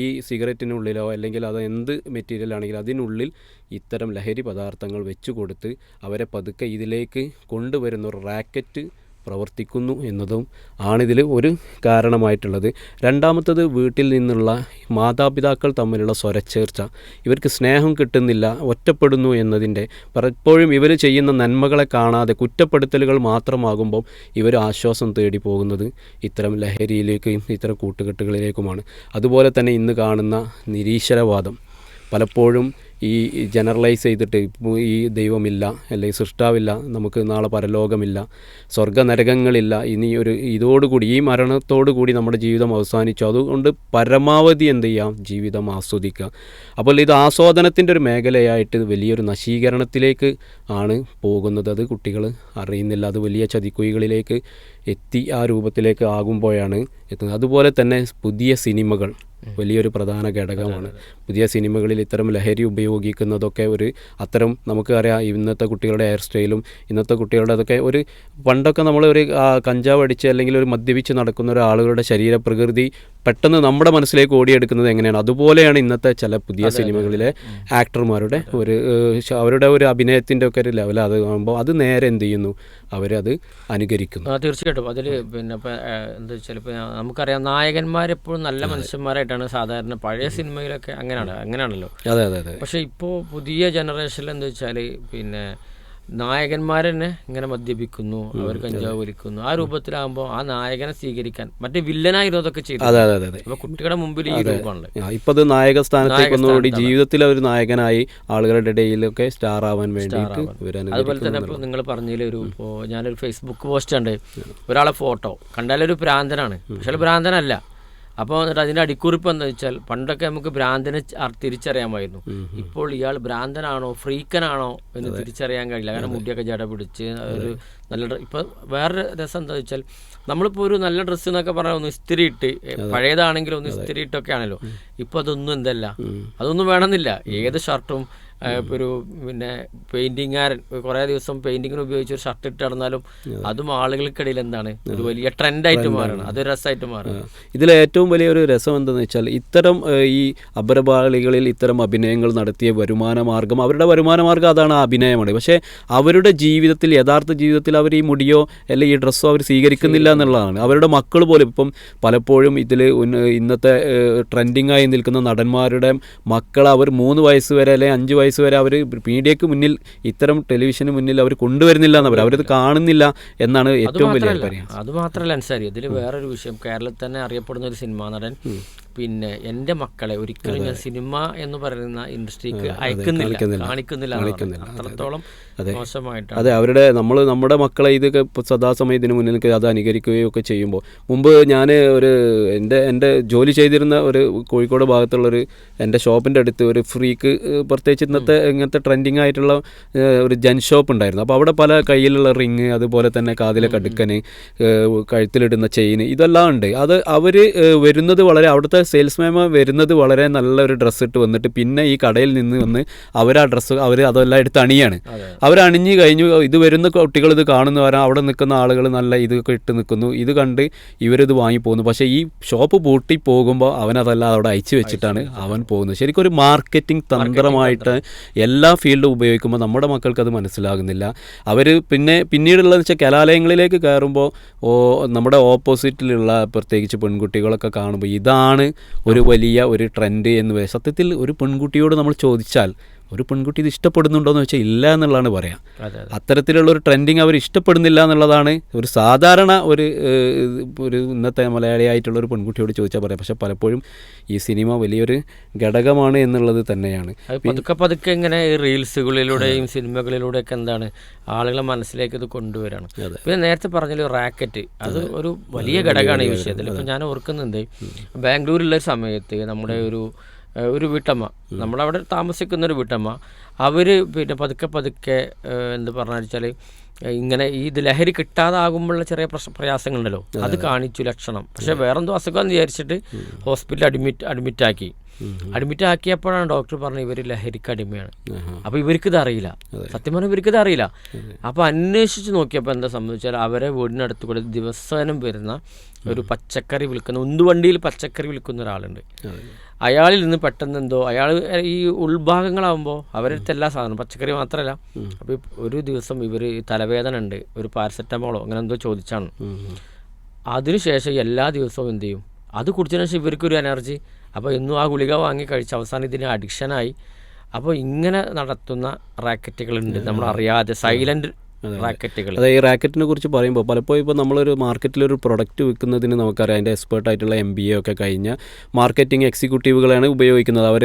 ഈ സിഗരറ്റിനുള്ളിലോ അല്ലെങ്കിൽ അത് എന്ത് മെറ്റീരിയൽ ആണെങ്കിലും അതിനുള്ളിൽ ഇത്തരം ലഹരി പദാർത്ഥങ്ങൾ വെച്ച് കൊടുത്ത് അവരെ പതുക്കെ ഇതിലേക്ക് കൊണ്ടുവരുന്ന ഒരു റാക്കറ്റ് പ്രവർത്തിക്കുന്നു എന്നതും ആണിതിൽ ഒരു കാരണമായിട്ടുള്ളത്. രണ്ടാമത്തത് വീട്ടിൽ നിന്നുള്ള മാതാപിതാക്കൾ തമ്മിലുള്ള സ്വരച്ചേർച്ച. ഇവർക്ക് സ്നേഹം കിട്ടുന്നില്ല, ഒറ്റപ്പെടുന്നു എന്നതിൻ്റെ പലപ്പോഴും ഇവർ ചെയ്യുന്ന നന്മകളെ കാണാതെ കുറ്റപ്പെടുത്തലുകൾ മാത്രമാകുമ്പോൾ ഇവർ ആശ്വാസം തേടി പോകുന്നത് ഇത്തരം ലഹരിയിലേക്കും ഇത്തരം കൂട്ടുകെട്ടുകളിലേക്കുമാണ്. അതുപോലെ തന്നെ ഇന്ന് കാണുന്ന നിരീശ്വരവാദം പലപ്പോഴും ഈ ജനറലൈസ് ചെയ്തിട്ട് ഈ ദൈവമില്ല അല്ലെങ്കിൽ സൃഷ്ടാവില്ല, നമുക്ക് നാളെ പരലോകമില്ല, സ്വർഗ്ഗനരകങ്ങളില്ല, ഇനി ഇതോടുകൂടി ഈ മരണത്തോടു കൂടി നമ്മുടെ ജീവിതം അവസാനിച്ചു, അതുകൊണ്ട് പരമാവധി എന്ത് ചെയ്യാം, ജീവിതം ആസ്വദിക്കുക. അപ്പോൾ ഇത് ആസ്വാദനത്തിൻ്റെ ഒരു മേഖലയായിട്ട് വലിയൊരു നശീകരണത്തിലേക്ക് ആണ് പോകുന്നത്. അത് കുട്ടികൾ അറിയുന്നില്ല. അത് വലിയ ചതിക്കുഴികളിലേക്ക് എത്തി ആ രൂപത്തിലേക്ക് ആകുമ്പോഴാണ് എത്തുന്നത്. അതുപോലെ തന്നെ പുതിയ സിനിമകൾ വലിയൊരു പ്രധാന ഘടകമാണ്. പുതിയ സിനിമകളിൽ ഇത്തരം ലഹരി ഉപയോഗിക്കുന്നതൊക്കെ അത്തരം നമുക്കറിയാം, ഇന്നത്തെ കുട്ടികളുടെ ഹെയർ സ്റ്റൈലും ഇന്നത്തെ കുട്ടികളുടെ അതൊക്കെ പണ്ടൊക്കെ നമ്മൾ കഞ്ചാവ് അടിച്ച് അല്ലെങ്കിൽ മദ്യപിച്ച് നടക്കുന്ന ഒരാളുകളുടെ ശരീരപ്രകൃതി പെട്ടെന്ന് നമ്മുടെ മനസ്സിലേക്ക് ഓടിയെടുക്കുന്നത് എങ്ങനെയാണ്, അതുപോലെയാണ് ഇന്നത്തെ ചില പുതിയ സിനിമകളിലെ ആക്ടർമാരുടെ അവരുടെ അഭിനയത്തിൻ്റെ ഒക്കെ ഒരു ലെവൽ. അത് കാണുമ്പോൾ അത് നേരെ എന്ത് ചെയ്യുന്നു, അവരത് അനുകരിക്കുന്നു. തീർച്ചയായിട്ടും അതിൽ പിന്നെ എന്താ വെച്ചാൽ ഇപ്പോൾ നമുക്കറിയാം, നായകന്മാരെപ്പോഴും നല്ല മനുഷ്യന്മാരായിട്ടാണ് സാധാരണ പഴയ സിനിമയിലൊക്കെ അങ്ങനെയാണല്ലോ. അതെ അതെ അതെ. പക്ഷേ ഇപ്പോൾ പുതിയ ജനറേഷനിൽ എന്താ വെച്ചാൽ പിന്നെ നായകന്മാരെന്നെ ഇങ്ങനെ മദ്യപിക്കുന്നു, അവർ കഞ്ചാവ് വലിക്കുന്നു. ആ രൂപത്തിലാകുമ്പോൾ ആ നായകനെ സ്വീകരിക്കാൻ മറ്റേ വില്ലനായിരുന്നതൊക്കെ ചെയ്തു. അതെ അതെ അതെ. അപ്പോൾ കുട്ടികളുടെ മുമ്പിൽ ഈ രൂപമാണല്ലോ. ഇപ്പം അത് നായക സ്ഥാനത്തേക്ക് ഒന്നുകൂടി ജീവിതത്തിൽ ഒരു നായകനായി ആളുകളുടെ ഇടയിലൊക്കെ സ്റ്റാർ ആവാൻ വേണ്ടിയിട്ട്. അതുപോലെ തന്നെ ഇപ്പോൾ നിങ്ങൾ പറഞ്ഞതിൽ ഇപ്പോൾ ഞാനൊരു ഫേസ്ബുക്ക് പോസ്റ്റ് ഉണ്ട്, ഒരാളെ ഫോട്ടോ കണ്ടാലൊരു ഭ്രാന്തനാണ്, പക്ഷേ ഭ്രാന്തനല്ല. അപ്പോൾ എന്നിട്ട് അതിൻ്റെ അടിക്കുറിപ്പ് എന്താ വെച്ചാൽ, പണ്ടൊക്കെ നമുക്ക് ഭ്രാന്തനെ തിരിച്ചറിയാമായിരുന്നു. ഇപ്പോൾ ഇയാൾ ഭ്രാന്തനാണോ ഫ്രീക്കനാണോ എന്ന് തിരിച്ചറിയാൻ കഴിയില്ല. കാരണം മുടിയൊക്കെ ജട പിടിച്ച് ഒരു നല്ല ഇപ്പോൾ വേറൊരു രസം എന്താ വെച്ചാൽ, നമ്മളിപ്പോൾ ഒരു നല്ല ഡ്രസ്സ് എന്നൊക്കെ പറഞ്ഞാൽ ഒന്ന് ഇസ്തിരി ഇട്ട്, പഴയതാണെങ്കിലും ഒന്ന് ഇസ്തിരി ഇട്ടൊക്കെ ആണല്ലോ. ഇപ്പോൾ അതൊന്നും അതൊന്നും വേണമെന്നില്ല. ഏത് ഷർട്ടും ഒരു പിന്നെ പെയിൻറ്റിങ്ങുകാരൻ കുറേ ദിവസം പെയിൻറ്റിങ്ങിന് ഉപയോഗിച്ച് ഒരു ഷർട്ട് ഇട്ട് നടന്നാലും അതും ആളുകൾക്കിടയിൽ എന്താണ് ഒരു വലിയ ട്രെൻഡായിട്ട് മാറണം, അതൊരു രസമായിട്ട് മാറണം. ഇതിലെ ഏറ്റവും വലിയൊരു രസം എന്താണെന്ന് വെച്ചാൽ ഇത്തരം ഈ അപരപാളികളിൽ ഇത്തരം അഭിനയങ്ങൾ നടത്തിയ വരുമാന മാർഗം, അവരുടെ വരുമാന മാർഗം അതാണ്, അഭിനയമാണ്. പക്ഷേ അവരുടെ ജീവിതത്തിൽ, യഥാർത്ഥ ജീവിതത്തിൽ അവർ ഈ മുടിയോ അല്ലെങ്കിൽ ഈ ഡ്രസ്സോ അവർ സ്വീകരിക്കുന്നില്ല എന്നുള്ളതാണ്. അവരുടെ മക്കൾ പോലും ഇപ്പം പലപ്പോഴും ഇതിൽ ഇന്നത്തെ ട്രെൻഡിങ്ങായി നിൽക്കുന്ന നടന്മാരുടെ മക്കൾ അവർ 3 വയസ്സ് വരെ അല്ലെങ്കിൽ 5 വയസ്സ് വരെ അവർ മീഡിയക്ക് മുന്നിൽ, ഇത്തരം ടെലിവിഷന് മുന്നിൽ അവർ കൊണ്ടുവരുന്നില്ല എന്നവർ, അവരത് കാണുന്നില്ല എന്നാണ് ഏറ്റവും വലിയ കാര്യം. അതുമാത്രമല്ല അൻസാരി, ഇതിൽ വേറൊരു വിഷയം, കേരളത്തിൽ തന്നെ അറിയപ്പെടുന്ന ഒരു സിനിമാ നടൻ പിന്നെ എൻ്റെ മക്കളെ ഒരിക്കലും ഞാൻ സിനിമ എന്ന് പറയുന്ന ഇൻഡസ്ട്രിക്ക് കാണിക്കുന്നില്ല. അത്രത്തോളം മോശമായിട്ടാണ്. അതെ, നമ്മുടെ മക്കളെ ഇതൊക്കെ സദാസമയം ഇതിന് മുന്നിൽ അത് അനുകരിക്കുകയും ഒക്കെ ചെയ്യുമ്പോൾ, മുമ്പ് ഞാൻ എൻ്റെ ജോലി ചെയ്തിരുന്ന ഒരു കോഴിക്കോട് ഭാഗത്തുള്ളൊരു എൻ്റെ ഷോപ്പിൻ്റെ അടുത്ത് ഒരു ഫ്രീക്ക്, പ്രത്യേകിച്ച് ഇങ്ങനത്തെ ട്രെൻഡിങ് ആയിട്ടുള്ള ഒരു ജൻ ഷോപ്പ് ഉണ്ടായിരുന്നു. അപ്പോൾ അവിടെ പല കയ്യിലുള്ള റിങ്, അതുപോലെ തന്നെ കാതിലെ കടുക്കന്, കഴുത്തിലിടുന്ന ചെയിൻ, ഇതെല്ലാം ഉണ്ട്. അത് അവർ വരുന്നത് വളരെ, അവിടുത്തെ സെയിൽസ്മാൻമാർ വരുന്നത് വളരെ നല്ലൊരു ഡ്രസ്സ് ഇട്ട് വന്നിട്ട് പിന്നെ ഈ കടയിൽ നിന്ന് വന്ന് അവർ അതെല്ലാം എടുത്ത് അണിയാണ്. അവരണിഞ്ഞ് കഴിഞ്ഞു, ഇത് വരുന്ന കുട്ടികൾ ഇത് കാണുന്നു, അവിടെ നിൽക്കുന്ന ആളുകൾ നല്ല ഇതൊക്കെ ഇട്ട് നിൽക്കുന്നു, ഇത് കണ്ട് ഇവരിത് വാങ്ങി പോകുന്നു. പക്ഷേ ഈ ഷോപ്പ് പൂട്ടി പോകുമ്പോൾ അവനതെല്ലാം അവിടെ അയച്ചു വെച്ചിട്ടാണ് അവൻ പോകുന്നത്. ശരിക്കും ഒരു മാർക്കറ്റിംഗ് തന്ത്രമായിട്ട് എല്ലാ ഫീൽഡും ഉപയോഗിക്കുമ്പോൾ നമ്മുടെ മക്കൾക്ക് അത് മനസ്സിലാകുന്നില്ല. അവർ പിന്നീടുള്ളതെന്ന് വെച്ചാൽ കലാലയങ്ങളിലേക്ക് കയറുമ്പോൾ നമ്മുടെ ഓപ്പോസിറ്റിലുള്ള പ്രത്യേകിച്ച് പെൺകുട്ടികളൊക്കെ കാണുമ്പോൾ ഇതാണ് ഒരു വലിയ ഒരു ട്രെൻഡ് എന്ന്. സത്യത്തിൽ ഒരു പെൺകുട്ടിയോട് നമ്മൾ ചോദിച്ചാൽ ഒരു പെൺകുട്ടി ഇത് ഇഷ്ടപ്പെടുന്നുണ്ടോ എന്ന് വെച്ചാൽ ഇല്ല എന്നുള്ളതാണ് പറയാം. അത്തരത്തിലുള്ള ഒരു ട്രെൻഡിങ് അവർ ഇഷ്ടപ്പെടുന്നില്ല എന്നുള്ളതാണ് ഒരു സാധാരണ ഒരു ഇന്നത്തെ മലയാളിയായിട്ടുള്ള ഒരു പെൺകുട്ടിയോട് ചോദിച്ചാൽ പറയാം. പക്ഷെ പലപ്പോഴും ഈ സിനിമ വലിയൊരു ഘടകമാണ് എന്നുള്ളത് തന്നെയാണ്. പതുക്കെ ഇങ്ങനെ റീൽസുകളിലൂടെയും സിനിമകളിലൂടെയൊക്കെ എന്താണ് ആളുകളെ മനസ്സിലേക്ക് ഇത് കൊണ്ടുവരണം. പിന്നെ നേരത്തെ പറഞ്ഞ റാക്കറ്റ്, അത് ഒരു വലിയ ഘടകമാണ് ഈ വിഷയത്തിൽ. ഇപ്പം ഞാൻ ഓർക്കുന്നുണ്ട്, ബാംഗ്ലൂരിലുള്ള സമയത്ത് നമ്മുടെ ഒരു വീട്ടമ്മ, നമ്മളവിടെ താമസിക്കുന്ന ഒരു വീട്ടമ്മ, അവർ പിന്നെ പതുക്കെ എന്ത് പറഞ്ഞാൽ വെച്ചാൽ ഇങ്ങനെ ഇത് ലഹരി കിട്ടാതാകുമ്പോഴുള്ള ചെറിയ പ്രയാസങ്ങളുണ്ടല്ലോ, അത് കാണിച്ചു ലക്ഷണം. പക്ഷെ വേറെന്തോ അസുഖം വിചാരിച്ചിട്ട് ഹോസ്പിറ്റലിൽ അഡ്മിറ്റ് ആക്കിയപ്പോഴാണ് ഡോക്ടർ പറഞ്ഞത് ഇവർ ലഹരിക്ക് അടിമയാണ്. അപ്പോൾ ഇവർക്കിത് അറിയില്ല, സത്യം പറഞ്ഞാൽ ഇവർക്കിത് അറിയില്ല. അപ്പോൾ അന്വേഷിച്ച് നോക്കിയപ്പോൾ എന്താ സംഭവിച്ചാൽ അവരെ വീടിനടുത്ത് കൂടെ ദിവസേനം വരുന്ന ഒരു പച്ചക്കറി വിൽക്കുന്ന, ഉന്തുവണ്ടിയിൽ പച്ചക്കറി വിൽക്കുന്ന ഒരാളുണ്ട്. അയാളിൽ നിന്ന് പെട്ടെന്ന് എന്തോ, അയാൾ ഈ ഉൾഭാഗങ്ങളാകുമ്പോൾ അവരടുത്ത് എല്ലാ സാധനവും, പച്ചക്കറി മാത്രമല്ല. അപ്പോൾ ഒരു ദിവസം ഇവർ തലവേദന ഉണ്ട്, ഒരു പാരസെറ്റമോളോ അങ്ങനെ എന്തോ ചോദിച്ചാണ്. അതിനുശേഷം എല്ലാ ദിവസവും എന്ത് ചെയ്യും, അത് കുടിച്ചതിന് ശേഷം ഇവർക്കൊരു എനർജി. അപ്പോൾ ഇന്നും ആ ഗുളിക വാങ്ങി കഴിച്ച് അവസാനം ഇതിന് അഡിക്ഷനായി. അപ്പോൾ ഇങ്ങനെ നടത്തുന്ന റാക്കറ്റുകളുണ്ട്, നമ്മളറിയാതെ സൈലന്റ് റാക്കറ്റുകൾ. അതായത് ഈ റാക്കറ്റിനെ കുറിച്ച് പറയുമ്പോൾ പലപ്പോഴും ഇപ്പോൾ നമ്മളൊരു മാർക്കറ്റിലൊരു പ്രൊഡക്റ്റ് വിൽക്കുന്നതിന് നമുക്കറിയാം അതിൻ്റെ എക്സ്പേർട്ടായിട്ടുള്ള MBA ഒക്കെ കഴിഞ്ഞ മാർക്കറ്റിംഗ് എക്സിക്യൂട്ടീവുകളാണ് ഉപയോഗിക്കുന്നത്. അവർ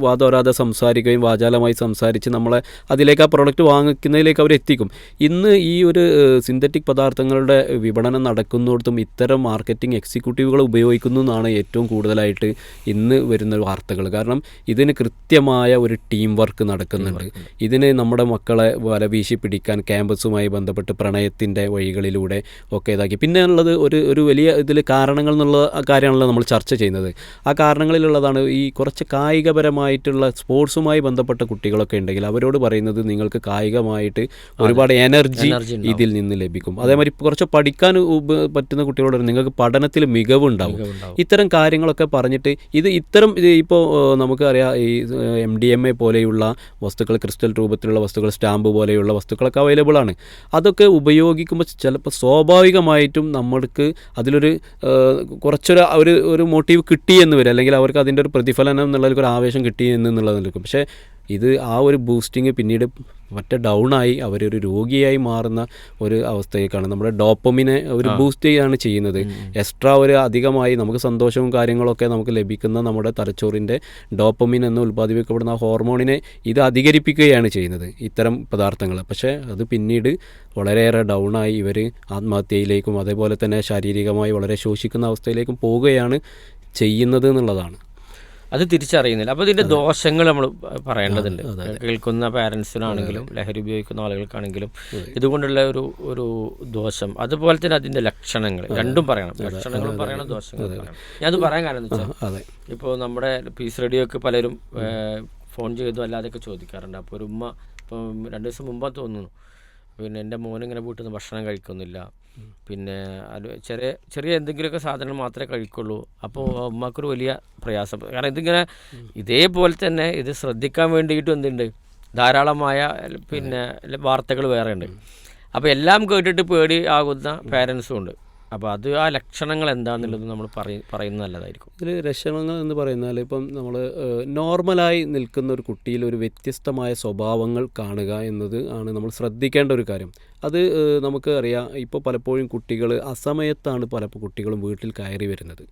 വാദോരാതെ സംസാരിക്കുകയും വാചാലമായി സംസാരിച്ച് നമ്മളെ അതിലേക്ക് ആ പ്രൊഡക്റ്റ് വാങ്ങിക്കുന്നതിലേക്ക് അവർ എത്തിക്കും. ഇന്ന് ഈ ഒരു സിന്തറ്റിക് പദാർത്ഥങ്ങളുടെ വിപണനം നടക്കുന്നിടത്തും ഇത്തരം മാർക്കറ്റിംഗ് എക്സിക്യൂട്ടീവുകൾ ഉപയോഗിക്കുന്നു എന്നാണ് ഏറ്റവും കൂടുതലായിട്ട് ഇന്ന് വരുന്ന വാർത്തകൾ. കാരണം ഇതിന് കൃത്യമായ ഒരു ടീം വർക്ക് നടക്കുന്നുണ്ട്. ഇതിന് നമ്മുടെ മക്കളെ വലവീശി പിടിക്കാൻ ക്യാമ്പസുമായി ബന്ധപ്പെട്ട് പ്രണയത്തിൻ്റെ വഴികളിലൂടെ ഒക്കെ ഇതാക്കി. പിന്നെ ഉള്ളത് ഒരു വലിയ ഇതിൽ കാരണങ്ങൾ എന്നുള്ള കാര്യമാണല്ലോ നമ്മൾ ചർച്ച ചെയ്യുന്നത്. ആ കാരണങ്ങളിലുള്ളതാണ് ഈ കുറച്ച് കായികപരമായിട്ടുള്ള സ്പോർട്സുമായി ബന്ധപ്പെട്ട കുട്ടികളൊക്കെ ഉണ്ടെങ്കിൽ അവരോട് പറയുന്നത് നിങ്ങൾക്ക് കായികമായിട്ട് ഒരുപാട് എനർജി ഇതിൽ നിന്ന് ലഭിക്കും. അതേമാതിരി കുറച്ച് പഠിക്കാൻ പറ്റുന്ന കുട്ടികളോട് നിങ്ങൾക്ക് പഠനത്തിൽ മികവുണ്ടാവും. ഇത്തരം കാര്യങ്ങളൊക്കെ പറഞ്ഞിട്ട് ഇത്തരം ഇപ്പോൾ നമുക്കറിയാം ഈ MDMA പോലെയുള്ള വസ്തുക്കൾ, ക്രിസ്റ്റൽ രൂപത്തിലുള്ള വസ്തുക്കൾ, സ്റ്റാമ്പ് പോലെയുള്ള വസ്തുക്കളൊക്കെ അവൈലബിൾ ആണ്. അതൊക്കെ ഉപയോഗിക്കുമ്പോൾ ചിലപ്പോൾ സ്വാഭാവികമായിട്ടും നമ്മൾക്ക് അതിലൊരു കുറച്ചൊരു മോട്ടീവ് കിട്ടിയെന്ന് വരും, അല്ലെങ്കിൽ അവർക്ക് അതിൻ്റെ ഒരു പ്രതിഫലനം എന്നുള്ളൊരു ആവേശം കിട്ടി എന്നുള്ളത് നിൽക്കും. പക്ഷേ ഇത് ആ ഒരു ബൂസ്റ്റിങ് പിന്നീട് മറ്റേ ഡൗണായി അവരൊരു രോഗിയായി മാറുന്ന ഒരു അവസ്ഥയൊക്കെയാണ്. നമ്മുടെ ഡോപ്പമിനെ ഒരു ബൂസ്റ്റ് ചെയ്യുകയാണ് ചെയ്യുന്നത്. എക്സ്ട്രാ ഒരു അധികമായി നമുക്ക് സന്തോഷവും കാര്യങ്ങളൊക്കെ നമുക്ക് ലഭിക്കുന്ന നമ്മുടെ തലച്ചോറിൻ്റെ ഡോപ്പമിൻ എന്ന് ഉൽപ്പാദിപ്പിക്കപ്പെടുന്ന ഹോർമോണിനെ ഇത് അധികരിപ്പിക്കുകയാണ് ചെയ്യുന്നത് ഇത്തരം പദാർത്ഥങ്ങൾ. പക്ഷേ അത് പിന്നീട് വളരെയേറെ ഡൗണായി ഇവർ ആത്മഹത്യയിലേക്കും അതേപോലെ തന്നെ ശാരീരികമായി വളരെ ശോഷിക്കുന്ന അവസ്ഥയിലേക്കും പോവുകയാണ് ചെയ്യുന്നത് എന്നുള്ളതാണ്. അത് തിരിച്ചറിയുന്നില്ല. അപ്പോൾ ഇതിൻ്റെ ദോഷങ്ങൾ നമ്മൾ പറയേണ്ടതുണ്ട്. കേൾക്കുന്ന പാരൻസിനാണെങ്കിലും ലഹരി ഉപയോഗിക്കുന്ന ആളുകൾക്കാണെങ്കിലും ഇതുകൊണ്ടുള്ള ഒരു ദോഷം, അതുപോലെ തന്നെ അതിൻ്റെ ലക്ഷണങ്ങൾ രണ്ടും പറയണം. ലക്ഷണങ്ങളും പറയണം, ദോഷങ്ങളും പറയണം. ഞാനത് പറയാൻ കാരണം എന്ന് വെച്ചാൽ ഇപ്പോൾ നമ്മുടെ പീസ് റേഡിയോക്ക് പലരും ഫോൺ ചെയ്തു അല്ലാതെയൊക്കെ ചോദിക്കാറുണ്ട്. അപ്പോൾ ഒരു ഉമ്മ ഇപ്പം 2 ദിവസം മുമ്പാണ് തോന്നുന്നു, പിന്നെ എൻ്റെ മോനിങ്ങനെ വീട്ടിൽ നിന്ന് ഭക്ഷണം കഴിക്കുന്നില്ല, പിന്നെ അത് ചെറിയ എന്തെങ്കിലുമൊക്കെ സാധനങ്ങൾ മാത്രമേ കഴിക്കുള്ളൂ. അപ്പോൾ ഉമ്മക്കൊരു വലിയ പ്രയാസം. കാരണം ഇതിങ്ങനെ ഇതേപോലെ തന്നെ ഇത് ശ്രദ്ധിക്കാൻ വേണ്ടിയിട്ടും എന്തുണ്ട്, ധാരാളമായ പിന്നെ വാർത്തകൾ വേറെ ഉണ്ട്. അപ്പോൾ എല്ലാം കേട്ടിട്ട് പേടി ആകുന്ന പേരൻസും ഉണ്ട്. അപ്പോൾ അത് ആ ലക്ഷണങ്ങൾ എന്താണെന്നുള്ളത് നമ്മൾ പറയുന്നത് നല്ലതായിരിക്കും. ഇതിൽ ലക്ഷണങ്ങൾ എന്ന് പറയുന്നാൽ ഇപ്പം നമ്മൾ നോർമലായി നിൽക്കുന്ന ഒരു കുട്ടിയിൽ ഒരു വ്യത്യസ്തമായ സ്വഭാവങ്ങൾ കാണുക എന്നത് ആണ് നമ്മൾ ശ്രദ്ധിക്കേണ്ട ഒരു കാര്യം. അത് നമുക്ക് അറിയാം, ഇപ്പോൾ പലപ്പോഴും കുട്ടികൾ അസമയത്താണ് പല കുട്ടികളും വീട്ടിൽ കയറി വരുന്നത്.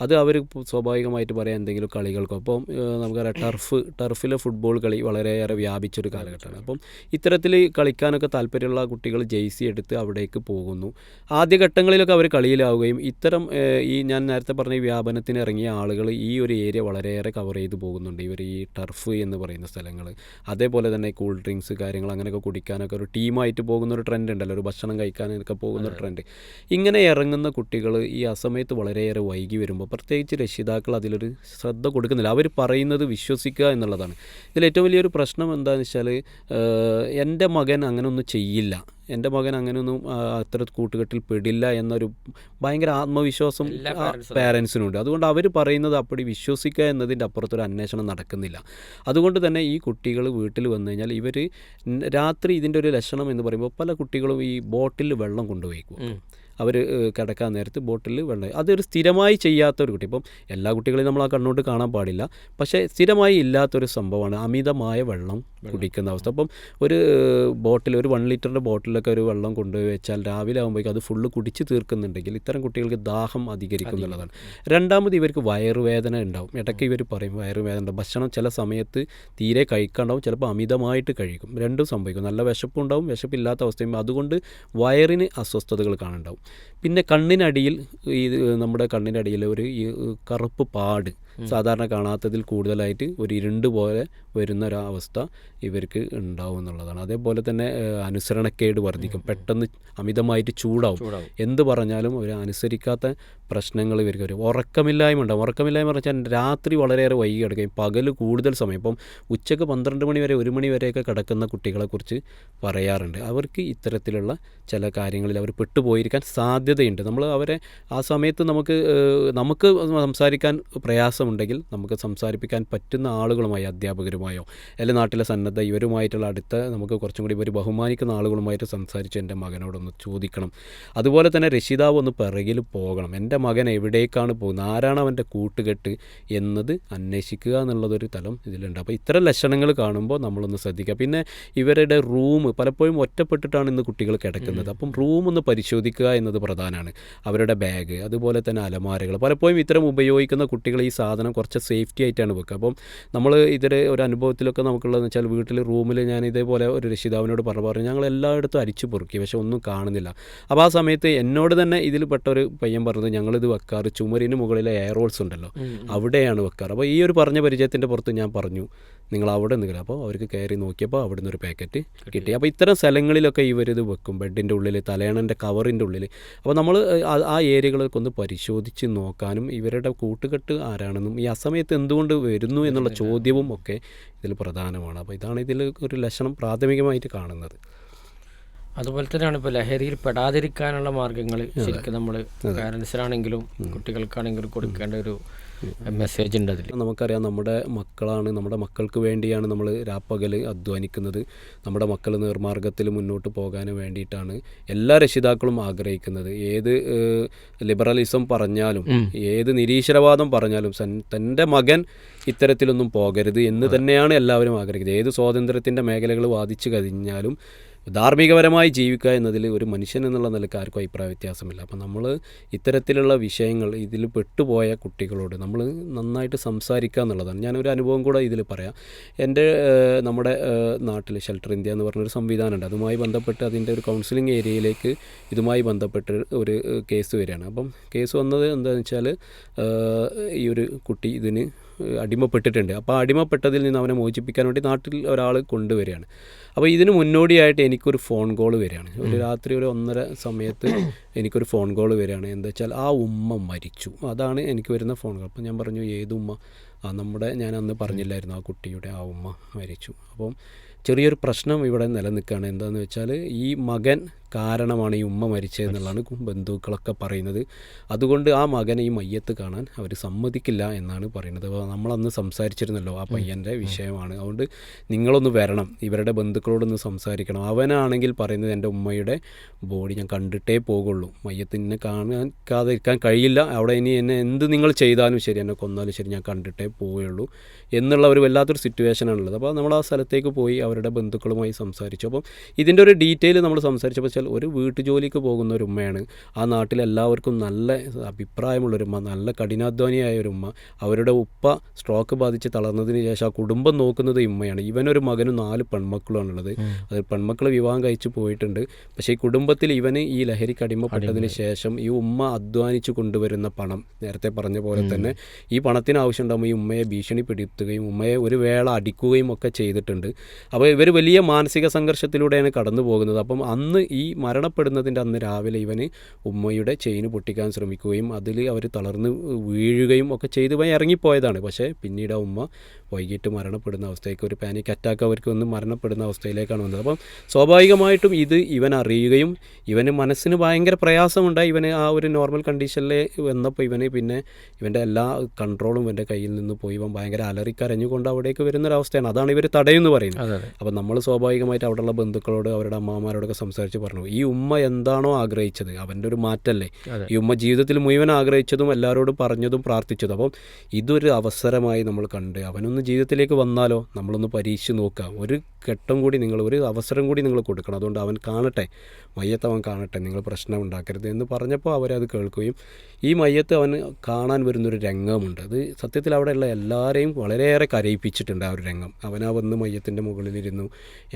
അത് അവർ സ്വാഭാവികമായിട്ട് പറയാം എന്തെങ്കിലും കളികൾക്കോ. അപ്പം നമുക്കറിയാം ടർഫിലെ ഫുട്ബോൾ കളി വളരെയേറെ വ്യാപിച്ചൊരു കാലഘട്ടമാണ്. അപ്പം ഇത്തരത്തിൽ കളിക്കാനൊക്കെ താല്പര്യമുള്ള കുട്ടികൾ ജേഴ്സി എടുത്ത് അവിടേക്ക് പോകുന്നു. ആദ്യഘട്ടങ്ങളിലൊക്കെ അവർ കളിയിലാവുകയും ഇത്തരം ഞാൻ നേരത്തെ പറഞ്ഞ ഈ വ്യാപനത്തിന് ഇറങ്ങിയ ആളുകൾ ഈ ഒരു ഏരിയ വളരെയേറെ കവർ ചെയ്ത് പോകുന്നുണ്ട്. ഇവർ ഈ ടർഫ് എന്ന് പറയുന്ന സ്ഥലങ്ങൾ, അതേപോലെ തന്നെ കൂൾ ഡ്രിങ്ക്സ് കാര്യങ്ങൾ അങ്ങനെയൊക്കെ കുടിക്കാനൊക്കെ ഒരു ടീമായിട്ട് പോകുന്ന ഒരു ട്രെൻഡ് ഉണ്ടല്ലോ, ഒരു ഭക്ഷണം കഴിക്കാനൊക്കെ പോകുന്ന ഒരു ട്രെൻഡ്. ഇങ്ങനെ ഇറങ്ങുന്ന കുട്ടികൾ ഈ അസമയത്ത് വളരെയേറെ വൈകി വരുമ്പോൾ പ്രത്യേകിച്ച് രക്ഷിതാക്കൾ അതിലൊരു ശ്രദ്ധ കൊടുക്കുന്നില്ല. അവർ പറയുന്നത് വിശ്വസിക്കുക എന്നുള്ളതാണ്. ഇതിൽ ഏറ്റവും വലിയൊരു പ്രശ്നം എന്താണെന്ന് വെച്ചാൽ, എൻ്റെ മകൻ അങ്ങനെയൊന്നും ചെയ്യില്ല, എൻ്റെ മകൻ അങ്ങനെയൊന്നും അത്ര കൂട്ടുകെട്ടിൽ പെടില്ല എന്നൊരു ഭയങ്കര ആത്മവിശ്വാസം പാരൻസിനുണ്ട്. അതുകൊണ്ട് അവർ പറയുന്നത് അപ്പടി വിശ്വസിക്കുക എന്നതിൻ്റെ അപ്പുറത്തൊരു അന്വേഷണം നടക്കുന്നില്ല. അതുകൊണ്ട് തന്നെ ഈ കുട്ടികൾ വീട്ടിൽ വന്നു കഴിഞ്ഞാൽ ഇവർ രാത്രി ഇതിൻ്റെ ഒരു ലക്ഷണം എന്ന് പറയുമ്പോൾ പല കുട്ടികളും ഈ ബോട്ടിൽ വെള്ളം കൊണ്ടുപോയിക്കും. അവർ കിടക്കാൻ നേരത്ത് ബോട്ടിൽ വെള്ളം, അതൊരു സ്ഥിരമായി ചെയ്യാത്തൊരു കുട്ടി. ഇപ്പം എല്ലാ കുട്ടികളെയും നമ്മൾ ആ കണ്ണോട്ട് കാണാൻ പാടില്ല, പക്ഷേ സ്ഥിരമായി ഇല്ലാത്തൊരു സംഭവമാണ് അമിതമായ വെള്ളം കുടിക്കുന്ന അവസ്ഥ. അപ്പം ഒരു ബോട്ടിൽ, ഒരു 1 ലിറ്ററിൻ്റെ ബോട്ടിലൊക്കെ ഒരു വെള്ളം കൊണ്ടുപോയി വെച്ചാൽ രാവിലെ ആകുമ്പോഴേക്കും അത് ഫുള്ള് കുടിച്ച് തീർക്കുന്നുണ്ടെങ്കിൽ ഇത്തരം കുട്ടികൾക്ക് ദാഹം അധികരിക്കും എന്നുള്ളതാണ്. രണ്ടാമത് ഇവർക്ക് വയറുവേദന ഉണ്ടാവും. ഇടയ്ക്ക് ഇവർ പറയും വയറുവേദന ഉണ്ടാവും. ഭക്ഷണം ചില സമയത്ത് തീരെ കഴിക്കാണ്ടാവും, ചിലപ്പോൾ അമിതമായിട്ട് കഴിക്കും. രണ്ടും സംഭവിക്കും. നല്ല വിശപ്പുണ്ടാവും, വിശപ്പില്ലാത്ത അവസ്ഥയും. അതുകൊണ്ട് വയറിന് അസ്വസ്ഥതകൾ കാണുന്നുണ്ടാവും. പിന്നെ കണ്ണിനടിയിൽ, ഈ നമ്മുടെ കണ്ണിനടിയിൽ ഒരു കറുപ്പ് പാട് സാധാരണ കാണാത്തതിൽ കൂടുതലായിട്ട് ഒരു ഇരുണ്ട് പോലെ വരുന്ന ഒരവസ്ഥ ഇവർക്ക് ഉണ്ടാവും എന്നുള്ളതാണ്. അതേപോലെ തന്നെ അനുസരണക്കേട് വർദ്ധിക്കും, പെട്ടെന്ന് അമിതമായിട്ട് ചൂടാവും. എന്ത് പറഞ്ഞാലും അവർ അനുസരിക്കാത്ത പ്രശ്നങ്ങൾ ഇവർക്ക് വരും. ഉറക്കമില്ലായ്മ ഉണ്ടാവും. ഉറക്കമില്ലായ്മ പറഞ്ഞാൽ രാത്രി വളരെയേറെ വൈകി കിടക്കുകയും പകൽ കൂടുതൽ സമയം, ഇപ്പം ഉച്ചയ്ക്ക് 12 മണി വരെ 1 മണി വരെയൊക്കെ കിടക്കുന്ന കുട്ടികളെക്കുറിച്ച് പറയാറുണ്ട്. അവർക്ക് ഇത്തരത്തിലുള്ള ചില കാര്യങ്ങളിൽ അവർ പെട്ടുപോയിരിക്കാൻ സാധ്യതയുണ്ട്. നമ്മൾ അവരെ ആ സമയത്ത് നമുക്ക് സംസാരിക്കാൻ പ്രയാസമുണ്ടെങ്കിൽ നമുക്ക് സംസാരിപ്പിക്കാൻ പറ്റുന്ന ആളുകളുമായി, അധ്യാപകരുമായോ അല്ലെങ്കിൽ നാട്ടിലെ സന്നദ്ധ ഇവരുമായിട്ടുള്ള അടുത്ത നമുക്ക് കുറച്ചും കൂടി ഇവർ ബഹുമാനിക്കുന്ന ആളുകളുമായിട്ട് സംസാരിച്ച് എൻ്റെ മകനോടൊന്ന് ചോദിക്കണം. അതുപോലെ തന്നെ രക്ഷിതാവ് ഒന്ന് പിറകിൽ പോകണം. എൻ്റെ മകൻ എവിടേക്കാണ് പോകുന്നത്, ആരാണ് അവൻ്റെ കൂട്ടുകെട്ട് എന്നത് അന്വേഷിക്കുക എന്നുള്ളതൊരു തലം ഇതിലുണ്ട്. അപ്പോൾ ഇത്തരം ലക്ഷണങ്ങൾ കാണുമ്പോൾ നമ്മളൊന്ന് ശ്രദ്ധിക്കുക. പിന്നെ ഇവരുടെ റൂം പലപ്പോഴും ഒറ്റപ്പെട്ടിട്ടാണ് ഇന്ന് കുട്ടികൾ കിടക്കുന്നത്. അപ്പം റൂം ഒന്ന് പരിശോധിക്കുക എന്നത് പ്രധാനമാണ്. അവരുടെ ബാഗ്, അതുപോലെ തന്നെ അലമാരകൾ, പലപ്പോഴും ഇത്തരം ഉപയോഗിക്കുന്ന കുട്ടികൾ ഈ സാധനം കുറച്ച് സേഫ്റ്റി ആയിട്ടാണ് വെക്കുക. അപ്പം നമ്മൾ ഇതിൻ്റെ ഒരു അനുഭവത്തിലൊക്കെ നമുക്കുള്ളതെന്ന് വെച്ചാൽ, വീട്ടിൽ റൂമിൽ ഞാൻ ഇതേപോലെ ഒരു രക്ഷിതാവിനോട് പറഞ്ഞു ഞങ്ങൾ എല്ലായിടത്തും അരിച്ചു പൊറുക്കി, പക്ഷെ ഒന്നും കാണുന്നില്ല. അപ്പോൾ ആ സമയത്ത് എന്നോട് തന്നെ ഇതിൽ പെട്ട ഒരു പയ്യൻ പറഞ്ഞത്, ഞങ്ങളിത് വെക്കാറ് ചുമരിന് മുകളിലെ എയർ ഹോൾസ് ഉണ്ടല്ലോ അവിടെയാണ് വെക്കാറ്. അപ്പോൾ ഈ ഒരു പറഞ്ഞ പരിചയത്തിൻ്റെ പുറത്ത് ഞാൻ പറഞ്ഞു നിങ്ങൾ അവിടെ നിൽക്കില്ല. അപ്പോൾ അവർക്ക് കയറി നോക്കിയപ്പോൾ അവിടെ നിന്നൊരു പാക്കറ്റ് കിട്ടി. അപ്പോൾ ഇത്തരം സ്ഥലങ്ങളിലൊക്കെ ഇവരിത് വെക്കും, ബെഡിൻ്റെ ഉള്ളിൽ, തലയണൻ്റെ കവറിൻ്റെ ഉള്ളിൽ. അപ്പോൾ നമ്മൾ ആ ഏരിയകളൊക്കെ ഒന്ന് പരിശോധിച്ച് നോക്കാനും ഇവരുടെ കൂട്ടുകെട്ട് ആരാണെന്നും ഈ അസമയത്ത് എന്തുകൊണ്ട് വരുന്നു എന്നുള്ള ചോദ്യവും ഒക്കെ ഇതിൽ പ്രധാനമാണ്. അപ്പോൾ ഇതാണ് ഇതിൽ ഒരു ലക്ഷണം പ്രാഥമികമായിട്ട് കാണുന്നത്. അതുപോലെ തന്നെയാണ് ഇപ്പോൾ ലഹരിയിൽ പെടാതിരിക്കാനുള്ള മാർഗ്ഗങ്ങൾ ശരിക്കും നമ്മൾ പാരൻസിനാണെങ്കിലും കുട്ടികൾക്കാണെങ്കിലും കൊടുക്കേണ്ട ഒരു മെസ്സേജ് ഉണ്ട് അതിൽ. നമുക്കറിയാം നമ്മുടെ മക്കളാണ്, നമ്മുടെ മക്കൾക്ക് വേണ്ടിയാണ് നമ്മൾ രാപ്പകൽ അധ്വാനിക്കുന്നത്. നമ്മുടെ മക്കൾ നേർമാർഗ്ഗത്തിൽ മുന്നോട്ട് പോകാൻ വേണ്ടിയിട്ടാണ് എല്ലാ രക്ഷിതാക്കളും ആഗ്രഹിക്കുന്നത്. ഏത് ലിബറലിസം പറഞ്ഞാലും ഏത് നിരീശ്വരവാദം പറഞ്ഞാലും തൻ്റെ മകൻ ഇത്തരത്തിലൊന്നും പോകരുത് എന്ന് തന്നെയാണ് എല്ലാവരും ആഗ്രഹിക്കുന്നത്. ഏത് സ്വാതന്ത്ര്യത്തിൻ്റെ മേഖലകൾ വാദിച്ചു കഴിഞ്ഞാലും ധാർമ്മികപരമായി ജീവിക്കുക എന്നതിൽ ഒരു മനുഷ്യൻ എന്നുള്ള നിലയ്ക്ക് ആർക്കും അഭിപ്രായ വ്യത്യാസമില്ല. അപ്പം നമ്മൾ ഇത്തരത്തിലുള്ള വിഷയങ്ങൾ ഇതിൽ പെട്ടുപോയ കുട്ടികളോട് നമ്മൾ നന്നായിട്ട് സംസാരിക്കുക എന്നുള്ളതാണ്. ഞാനൊരു അനുഭവം കൂടെ ഇതിൽ പറയാം. നമ്മുടെ നാട്ടിൽ ഷെൽട്ടർ ഇന്ത്യ എന്ന് പറഞ്ഞൊരു സംവിധാനമുണ്ട്. അതുമായി ബന്ധപ്പെട്ട് അതിൻ്റെ ഒരു കൗൺസിലിംഗ് ഏരിയയിലേക്ക് ഇതുമായി ബന്ധപ്പെട്ട് ഒരു കേസ് വരികയാണ്. അപ്പം കേസ് വന്നത് എന്താണെന്ന് വെച്ചാൽ, ഈ ഒരു കുട്ടി ഇതിന് അടിമപ്പെട്ടിട്ടുണ്ട്. അപ്പോൾ ആ അടിമപ്പെട്ടതിൽ നിന്ന് അവനെ മോചിപ്പിക്കാൻ വേണ്ടി നാട്ടിൽ ഒരാൾ കൊണ്ടുവരികയാണ്. അപ്പോൾ ഇതിന് മുന്നോടിയായിട്ട് എനിക്കൊരു ഫോൺ കോൾ വരികയാണ്. ഒരു രാത്രി ഒരു 1:30 സമയത്ത് എനിക്കൊരു ഫോൺ കോൾ വരികയാണ്. എന്താ വെച്ചാൽ ആ ഉമ്മ മരിച്ചു. അതാണ് എനിക്ക് വരുന്ന ഫോൺ കോൾ. അപ്പോൾ ഞാൻ പറഞ്ഞു, ഏത് ഉമ്മ? ഞാൻ അന്ന് പറഞ്ഞില്ലായിരുന്നു, ആ കുട്ടിയുടെ ആ ഉമ്മ മരിച്ചു. അപ്പം ചെറിയൊരു പ്രശ്നം ഇവിടെ നിലനിൽക്കുകയാണ്. എന്താണെന്ന് വെച്ചാൽ ഈ മകൻ കാരണമാണ് ഈ ഉമ്മ മരിച്ചതെന്നുള്ളതാണ് ബന്ധുക്കളൊക്കെ പറയുന്നത്. അതുകൊണ്ട് ആ മകനെ ഈ മയ്യത്ത് കാണാൻ അവർ സമ്മതിക്കില്ല എന്നാണ് പറയുന്നത്. അപ്പോൾ നമ്മളന്ന് സംസാരിച്ചിരുന്നല്ലോ, ആ പയ്യൻ്റെ വിഷയമാണ്. അതുകൊണ്ട് നിങ്ങളൊന്ന് വരണം, ഇവരുടെ ബന്ധുക്കളോടൊന്ന് സംസാരിക്കണം. അവനാണെങ്കിൽ പറയുന്നത് എൻ്റെ ഉമ്മയുടെ ബോഡി ഞാൻ കണ്ടിട്ടേ പോകുള്ളൂ, മയ്യത്തിനെ കാണാതിരിക്കാൻ കഴിയില്ല, അവിടെ ഇനി എന്നെ എന്ത് നിങ്ങൾ ചെയ്താലും ശരി, എന്നെ കൊന്നാലും ശരി, ഞാൻ കണ്ടിട്ടേ പോവുകയുള്ളൂ എന്നുള്ള ഒരു വല്ലാത്തൊരു സിറ്റുവേഷനാണുള്ളത്. അപ്പോൾ നമ്മൾ ആ സ്ഥലത്തേക്ക് പോയി അവരുടെ ബന്ധുക്കളുമായി സംസാരിച്ചു. അപ്പം ഇതിൻ്റെ ഒരു ഡീറ്റെയിൽ നമ്മൾ സംസാരിച്ചപ്പോൾ വെച്ചാൽ ഒരു വീട്ടുജോലിക്ക് പോകുന്ന ഒരു ഉമ്മയാണ്. ആ നാട്ടിലെല്ലാവർക്കും നല്ല അഭിപ്രായമുള്ളൊരു ഉമ്മ, നല്ല കഠിനാധ്വാനിയായ ഒരു ഉമ്മ. അവരുടെ ഉപ്പ സ്ട്രോക്ക് ബാധിച്ച് തളർന്നതിന് ശേഷം ആ കുടുംബം നോക്കുന്നത് ഈ ഉമ്മയാണ്. ഇവനൊരു മകനും 4 പെൺമക്കളുമാണുള്ളത്. അത് പെൺമക്കൾ വിവാഹം കഴിച്ച് പോയിട്ടുണ്ട്. പക്ഷേ ഈ കുടുംബത്തിൽ ഇവന് ഈ ലഹരിക്ക് അടിമപ്പെട്ടതിന് ശേഷം ഈ ഉമ്മ അധ്വാനിച്ചു കൊണ്ടുവരുന്ന പണം, നേരത്തെ പറഞ്ഞ പോലെ തന്നെ ഈ പണത്തിന് ആവശ്യമുണ്ടാകുമ്പോൾ ഈ ഉമ്മയെ ഭീഷണിപ്പെടുത്തുകയും ഉമ്മയെ ഒരു വേള അടിക്കുകയും ഒക്കെ ചെയ്തിട്ടുണ്ട്. അപ്പോൾ ഇവർ വലിയ മാനസിക സംഘർഷത്തിലൂടെയാണ് കടന്നു പോകുന്നത്. അപ്പം അന്ന് ഈ മരണപ്പെടുന്നതിൻ്റെ അന്ന് രാവിലെ ഇവന് ഉമ്മയുടെ ചെയിൻ പൊട്ടിക്കാൻ ശ്രമിക്കുകയും അതിൽ അവർ തളർന്ന് വീഴുകയും ഒക്കെ ചെയ്ത് ഇവൻ ഇറങ്ങിപ്പോയതാണ്. പക്ഷേ പിന്നീട് ആ ഉമ്മ വൈകിട്ട് മരണപ്പെടുന്ന അവസ്ഥയ്ക്ക്, ഒരു പാനിക് അറ്റാക്ക് അവർക്ക് വന്ന് മരണപ്പെടുന്ന അവസ്ഥയിലേക്കാണ് വന്നത്. അപ്പം സ്വാഭാവികമായിട്ടും ഇത് ഇവൻ അറിയുകയും ഇവന് മനസ്സിന് ഭയങ്കര പ്രയാസമുണ്ടായി. ഇവന് ആ ഒരു നോർമൽ കണ്ടീഷനിൽ വന്നപ്പോൾ പിന്നെ ഇവൻ്റെ എല്ലാ കൺട്രോളും ഇവൻ്റെ കയ്യിൽ നിന്ന് പോയി. ഇവൻ ഭയങ്കര അലറിക്കരഞ്ഞുകൊണ്ട് അവിടേക്ക് വരുന്നൊരവസ്ഥയാണ്. അതാണ് ഇവർ തടയുമെന്ന് പറയുന്നത്. അപ്പോൾ നമ്മൾ സ്വാഭാവികമായിട്ട് അവിടെയുള്ള ബന്ധുക്കളോട് അവരുടെ അമ്മമാരോടൊക്കെ സംസാരിച്ച് പറഞ്ഞു, ഈ ഉമ്മ എന്താണോ ആഗ്രഹിച്ചത് അവൻ്റെ ഒരു മാറ്റമല്ലേ. ഈ ഉമ്മ ജീവിതത്തിൽ മുഴുവൻ ആഗ്രഹിച്ചതും എല്ലാവരോടും പറഞ്ഞതും പ്രാർത്ഥിച്ചതും. അപ്പം ഇതൊരു അവസരമായി നമ്മൾ കണ്ട് അവനൊന്ന് ജീവിതത്തിലേക്ക് വന്നാലോ, നമ്മളൊന്ന് പരീക്ഷിച്ച് നോക്കുക. ഒരു ഘട്ടം കൂടി ഒരു അവസരം കൂടി നിങ്ങൾ കൊടുക്കണം. അതുകൊണ്ട് അവൻ കാണട്ടെ, മയ്യത്ത് അവൻ കാണട്ടെ, നിങ്ങൾ പ്രശ്നം ഉണ്ടാക്കരുത് എന്ന് പറഞ്ഞപ്പോൾ അവരത് കേൾക്കുകയും ഈ മയ്യത്ത് അവന് കാണാൻ വരുന്നൊരു രംഗമുണ്ട്. അത് സത്യത്തിൽ അവിടെയുള്ള എല്ലാവരെയും വളരെയേറെ കരയിപ്പിച്ചിട്ടുണ്ട് ആ ഒരു രംഗം. അവനാ വന്ന് മയ്യത്തിൻ്റെ മുകളിലിരുന്നു,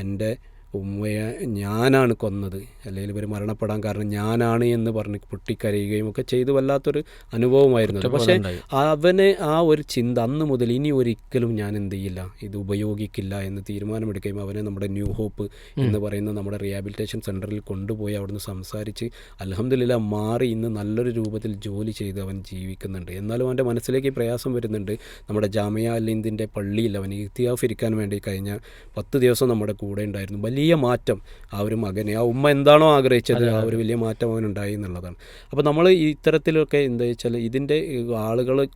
എൻ്റെ ഉമ്മയെ ഞാനാണ് കൊന്നത്, അല്ലെങ്കിൽ ഇവർ മരണപ്പെടാൻ കാരണം ഞാനാണ് എന്ന് പറഞ്ഞ് പൊട്ടിക്കരയുകയും ഒക്കെ ചെയ്ത് വല്ലാത്തൊരു അനുഭവമായിരുന്നു. പക്ഷേ അവന് ആ ഒരു ചിന്ത അന്ന് മുതൽ ഇനി ഒരിക്കലും ഞാൻ എന്ത് ചെയ്യില്ല, ഇത് ഉപയോഗിക്കില്ല എന്ന് തീരുമാനമെടുക്കുകയും അവനെ നമ്മുടെ ന്യൂ ഹോപ്പ് എന്ന് പറയുന്ന നമ്മുടെ റിഹാബിലിറ്റേഷൻ സെൻറ്ററിൽ കൊണ്ടുപോയി അവിടുന്ന് സംസാരിച്ച് അൽഹംദുലില്ലാഹ് മാറി ഇന്ന് നല്ലൊരു രൂപത്തിൽ ജോലി ചെയ്ത് അവൻ ജീവിക്കുന്നുണ്ട്. എന്നാലും അവൻ്റെ മനസ്സിലേക്ക് പ്രയാസം വരുന്നുണ്ട്. നമ്മുടെ ജാമിയ അൽ-ഹിന്ദിൻ്റെ പള്ളിയിൽ അവൻ ഇത്തിയാഫ് ഇരിക്കാൻ വേണ്ടി കഴിഞ്ഞ 10 ദിവസം നമ്മുടെ കൂടെ ഉണ്ടായിരുന്നു. വലിയ മാറ്റം ആ ഒരു മകനെ, ആ ഉമ്മ എന്താണോ ആഗ്രഹിച്ചത് ആ ഒരു വലിയ മാറ്റം അവനുണ്ടായി എന്നുള്ളതാണ്. അപ്പോൾ നമ്മൾ ഇത്തരത്തിലൊക്കെ എന്താ വെച്ചാൽ ഇതിൻ്റെ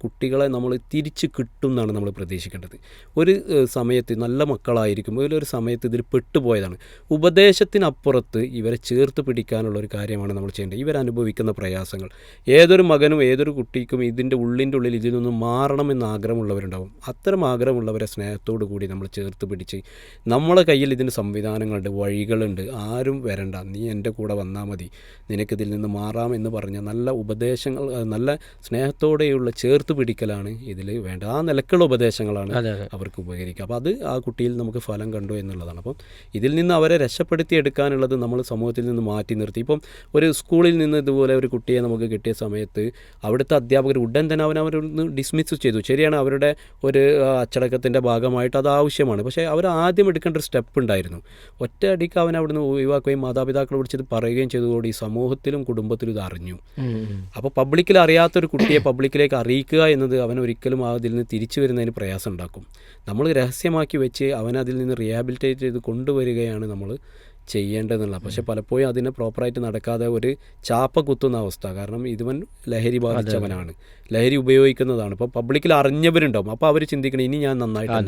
കുട്ടികളെ നമ്മൾ തിരിച്ച് കിട്ടും എന്നാണ് നമ്മൾ പ്രതീക്ഷിക്കേണ്ടത്. ഒരു സമയത്ത് നല്ല മക്കളായിരിക്കും, ഒരു സമയത്ത് ഇതിൽ പെട്ടുപോയതാണ്. ഉപദേശത്തിനപ്പുറത്ത് ഇവരെ ചേർത്ത് പിടിക്കാനുള്ളൊരു കാര്യമാണ് നമ്മൾ ചെയ്യേണ്ടത്. ഇവരനുഭവിക്കുന്ന പ്രയാസങ്ങൾ ഏതൊരു മകനും ഏതൊരു കുട്ടിക്കും ഇതിൻ്റെ ഉള്ളിൽ ഇതിൽ നിന്നും മാറണമെന്ന് ആഗ്രഹമുള്ളവരുണ്ടാവും. അത്തരം ആഗ്രഹമുള്ളവരെ സ്നേഹത്തോടു കൂടി നമ്മൾ ചേർത്ത് പിടിച്ച് നമ്മളെ കയ്യിൽ ഇതിന് സംവിധാനങ്ങളുണ്ട്, വഴികളുണ്ട്, ആരും വരണ്ട, നീ എൻ്റെ കൂടെ വന്നാൽ മതി, നിനക്കിതിൽ നിന്ന് മാറാമെന്ന് പറഞ്ഞ നല്ല ഉപദേശങ്ങൾ, നല്ല സ്നേഹത്തോടെയുള്ള ചേർത്ത് പിടിക്കലാണ് ഇതിൽ വേണ്ടത്. ആ നിലക്കുള്ള ഉപദേശങ്ങളാണ് അവർക്ക് ഉപകരിക്കുക. അപ്പോൾ അത് ആ കുട്ടിയിൽ നമുക്ക് ഫലം കണ്ടു എന്നുള്ളതാണ്. അപ്പം ഇതിൽ നിന്ന് അവരെ രക്ഷപ്പെടുത്തിയെടുക്കാനുള്ളത് നമ്മൾ സമൂഹത്തിൽ നിന്ന് മാറ്റി നിർത്തി. ഇപ്പം ഒരു സ്കൂളിൽ നിന്ന് ഇതുപോലെ ഒരു കുട്ടിയെ നമുക്ക് കിട്ടിയ സമയത്ത് അവിടുത്തെ അധ്യാപകർ ഉടൻ തന്നെ അവരൊന്ന് ഡിസ്മിസ് ചെയ്തു. ശരിയാണ്, അവരുടെ ഒരു അച്ചടക്കത്തിൻ്റെ ഭാഗമായിട്ട് അത് ആവശ്യമാണ്. പക്ഷേ അവർ ആദ്യം എടുക്കേണ്ട ഒരു സ്റ്റെപ്പ് ഉണ്ടായിരുന്നു. ഒറ്റ അടിക്ക് അവൻ അവിടുന്ന് ഒഴിവാക്കുകയും മാതാപിതാക്കളെ വിളിച്ചത് പറയുകയും ചെയ്തതോടെ ഈ സമൂഹത്തിലും കുടുംബത്തിലും ഇത് അറിഞ്ഞു. അപ്പോൾ പബ്ലിക്കിൽ അറിയാത്തൊരു കുട്ടിയെ പബ്ലിക്കിലേക്ക് അറിയിക്കുക എന്നത് അവൻ ഒരിക്കലും അതിൽ നിന്ന് തിരിച്ചു വരുന്നതിന് പ്രയാസം ഉണ്ടാക്കും. നമ്മൾ രഹസ്യമാക്കി വെച്ച് അവനതിൽ നിന്ന് റീഹാബിലിറ്റേറ്റ് ചെയ്ത് കൊണ്ടുവരികയാണ് നമ്മൾ ചെയ്യേണ്ടതെന്നുള്ള. പക്ഷെ പലപ്പോഴും അതിനെ പ്രോപ്പറായിട്ട് നടക്കാതെ ഒരു ചാപ്പ കുത്തുന്ന അവസ്ഥ. കാരണം ഇതുവൻ ലഹരി ബാധിച്ചവനാണ്, ലഹരി ഉപയോഗിക്കുന്നതാണ്. ഇപ്പോൾ പബ്ലിക്കിൽ അറിഞ്ഞവരുണ്ടാവും. അപ്പോൾ അവർ ചിന്തിക്കണം, ഇനി ഞാൻ നന്നായിട്ട്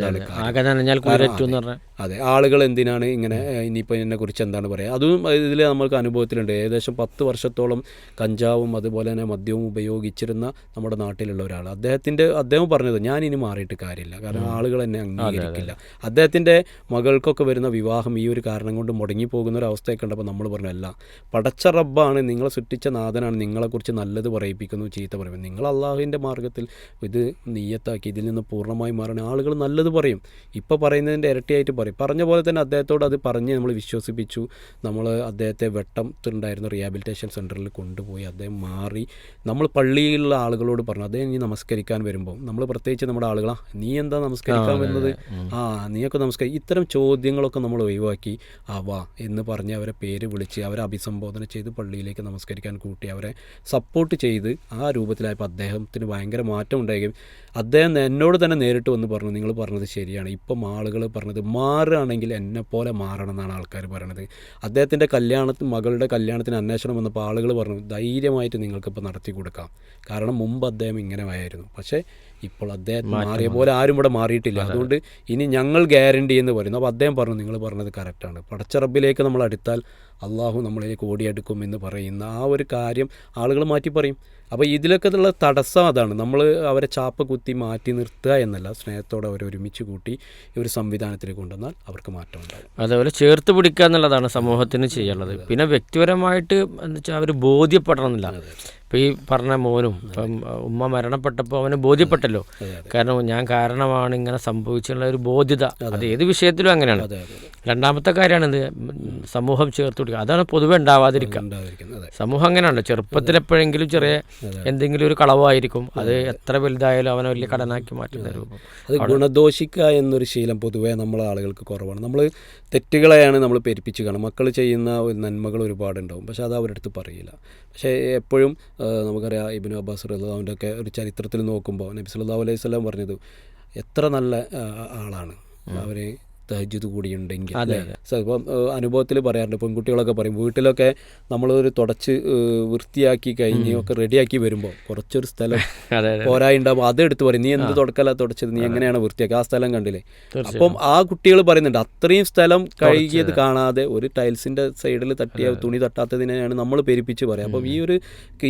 അതെ, ആളുകൾ എന്തിനാണ് ഇങ്ങനെ, ഇനിയിപ്പോൾ എന്നെക്കുറിച്ച് എന്താണ് പറയുക. അതും ഇതിൽ നമ്മൾക്ക് അനുഭവത്തിലുണ്ട്. ഏകദേശം 10 വർഷത്തോളം കഞ്ചാവും അതുപോലെ തന്നെ മദ്യവും ഉപയോഗിച്ചിരുന്ന നമ്മുടെ നാട്ടിലുള്ള ഒരാൾ, അദ്ദേഹം പറഞ്ഞത്, ഞാൻ ഇനി മാറിയിട്ട് കാര്യമില്ല, കാരണം ആളുകൾ എന്നെ അംഗീകരിക്കില്ല. അദ്ദേഹത്തിൻ്റെ മകൾക്കൊക്കെ വരുന്ന വിവാഹം ഈ ഒരു കാരണം കൊണ്ട് മുടങ്ങി പോകുന്ന ഒരു അവസ്ഥയൊക്കെ ഉണ്ടപ്പോൾ നമ്മൾ പറഞ്ഞു അല്ല, പടച്ച റബ്ബാണ്, നിങ്ങളെ സൃഷ്ടിച്ച നാഥനാണ് നിങ്ങളെക്കുറിച്ച് നല്ലത് പറയിപ്പിക്കുന്നു, ചീത്ത പറയും. നിങ്ങൾ അള്ളാഹുവിൻ്റെ മാർഗ്ഗത്തിൽ ഇത് നീയത്താക്കി ഇതിൽ നിന്ന് പൂർണ്ണമായി മാറണ ആളുകൾ നല്ലത് പറയും. ഇപ്പോൾ പറയുന്നതിൻ്റെ ഇരട്ടിയായിട്ട് പറയും. പറഞ്ഞ പോലെ തന്നെ അദ്ദേഹത്തോട് അത് പറഞ്ഞ് നമ്മൾ വിശ്വസിപ്പിച്ചു. നമ്മൾ അദ്ദേഹത്തെ വെട്ടത്തുണ്ടായിരുന്ന റീഹാബിലിറ്റേഷൻ സെൻറ്ററിൽ കൊണ്ടുപോയി അദ്ദേഹം മാറി. നമ്മൾ പള്ളിയിലുള്ള ആളുകളോട് പറഞ്ഞു, അദ്ദേഹം ഇനി നമസ്കരിക്കാൻ വരുമ്പോൾ നമ്മൾ പ്രത്യേകിച്ച് നമ്മുടെ ആളുകളാ, നീ എന്താ നമസ്കരിക്കാൻ വരുന്നത്, നീയൊക്കെ നമസ്കരിക്കും, ഇത്തരം ചോദ്യങ്ങളൊക്കെ നമ്മൾ ഒഴിവാക്കി വാ എന്ന് പറഞ്ഞ് അവരെ പേര് വിളിച്ച് അവരെ അഭിസംബോധന ചെയ്ത് പള്ളിയിലേക്ക് നമസ്കരിക്കാൻ കൂട്ടി അവരെ സപ്പോർട്ട് ചെയ്ത് ആ രൂപത്തിലായപ്പോൾ അദ്ദേഹത്തിന് ഭയങ്കര മാറ്റം ഉണ്ടായിരിക്കും. അദ്ദേഹം എന്നോട് തന്നെ നേരിട്ട് വന്ന് പറഞ്ഞു, നിങ്ങൾ പറഞ്ഞത് ശരിയാണ്, ഇപ്പം ആളുകൾ പറഞ്ഞത് മാറുകയാണെങ്കിൽ എന്നെപ്പോലെ മാറണം എന്നാണ് ആൾക്കാർ പറയണത്. അദ്ദേഹത്തിൻ്റെ മകളുടെ കല്യാണത്തിന് അന്വേഷണം വന്നപ്പോൾ ആളുകൾ പറഞ്ഞു ധൈര്യമായിട്ട് നിങ്ങൾക്കിപ്പോൾ നടത്തി കൊടുക്കാം, കാരണം മുമ്പ് അദ്ദേഹം ഇങ്ങനെ ആയിരുന്നു. പക്ഷേ ഇപ്പോൾ അദ്ദേഹം മാറിയ പോലെ ആരും ഇവിടെ മാറിയിട്ടില്ല, അതുകൊണ്ട് ഇനി ഞങ്ങൾ ഗ്യാരണ്ടി എന്ന് പറയുന്നു. അപ്പോൾ അദ്ദേഹം പറഞ്ഞു നിങ്ങൾ പറഞ്ഞത് കറക്റ്റാണ്, പടച്ച റബ്ബിലേക്ക് നമ്മൾ അടുത്താൽ അള്ളാഹു നമ്മളിലേക്ക് ഓടിയെടുക്കും എന്ന് പറയുന്ന ആ ഒരു കാര്യം ആളുകൾ മാറ്റി പറയും. അപ്പോൾ ഇതിലൊക്കെ ഉള്ള തടസ്സം അതാണ്, നമ്മൾ അവരെ ചാപ്പ കുത്തി മാറ്റി നിർത്തുക എന്നല്ല, സ്നേഹത്തോടെ അവരെ ഒരുമിച്ച് കൂട്ടി ഈ ഒരു സംവിധാനത്തിലേക്ക് കൊണ്ടുവന്നാൽ അവർക്ക് മാറ്റം ഉണ്ടാകും. അതേപോലെ ചേർത്ത് പിടിക്കുക എന്നുള്ളതാണ് സമൂഹത്തിന് ചെയ്യാനുള്ളത്. പിന്നെ വ്യക്തിപരമായിട്ട് എന്ന് വെച്ചാൽ അവർ ബോധ്യപ്പെടണമെന്നില്ല. ഇപ്പോൾ ഈ പറഞ്ഞ മോനും ഇപ്പം ഉമ്മ മരണപ്പെട്ടപ്പോൾ അവന് ബോധ്യപ്പെട്ടല്ലോ, കാരണം ഞാൻ കാരണമാണ് ഇങ്ങനെ സംഭവിച്ചുള്ള ഒരു ബോധ്യത. അത് ഏത് വിഷയത്തിലും അങ്ങനെയാണ്. രണ്ടാമത്തെ കാര്യമാണിത്, സമൂഹം ചേർത്ത് പിടിക്കുക. അതാണ് പൊതുവെ ഉണ്ടാവാതിരിക്കുക. സമൂഹം അങ്ങനെയാണല്ലോ, ചെറുപ്പത്തിലെപ്പോഴെങ്കിലും ചെറിയ എന്തെങ്കിലും ഒരു കളവായിരിക്കും, അത് എത്ര വലുതായാലും അവനെ വലിയ കടനാക്കി മാറ്റുന്ന രൂപം. അത് ഗുണദോഷിക്കുക എന്നൊരു ശീലം പൊതുവേ നമ്മളെ ആളുകൾക്ക് കുറവാണ്. നമ്മൾ തെറ്റുകളെയാണ് നമ്മൾ പെരുപ്പിച്ച് കാണും. മക്കൾ ചെയ്യുന്ന നന്മകൾ ഒരുപാടുണ്ടാവും, പക്ഷെ അത് അവരുടെ അടുത്ത് പറയില്ല. പക്ഷേ എപ്പോഴും നമുക്കറിയാം ഇബ്നു അബ്ബാസ് റളിയല്ലാഹു ഒക്കെ ഒരു ചരിത്രത്തിൽ നോക്കുമ്പോൾ നബി സല്ലല്ലാഹു അലൈഹി വസല്ലം പറഞ്ഞത് എത്ര നല്ല ആളാണ് അവർ തഹജ്ജുദ് കൂടിയുണ്ടെങ്കിൽ. ഇപ്പം അനുഭവത്തിൽ പറയാറുണ്ട്, പെൺകുട്ടികളൊക്കെ പറയും വീട്ടിലൊക്കെ നമ്മളൊരു തുടച്ച് വൃത്തിയാക്കി കഴിഞ്ഞ് ഒക്കെ റെഡിയാക്കി വരുമ്പോൾ കുറച്ചൊരു സ്ഥലം പോരായിണ്ടാവും, അതെടുത്ത് പറയും നീ എന്ത് തുടക്കല തുടച്ചത്, നീ എങ്ങനെയാണ് വൃത്തിയാക്കി, ആ സ്ഥലം കണ്ടില്ലേ. അപ്പം ആ കുട്ടികൾ പറയുന്നുണ്ട് അത്രയും സ്ഥലം കഴുകിയത് കാണാതെ ഒരു ടൈൽസിൻ്റെ സൈഡിൽ തട്ടിയ തുണി തട്ടാത്തതിനെയാണ് നമ്മൾ പെരുപ്പിച്ച് പറയാം. അപ്പം ഈ ഒരു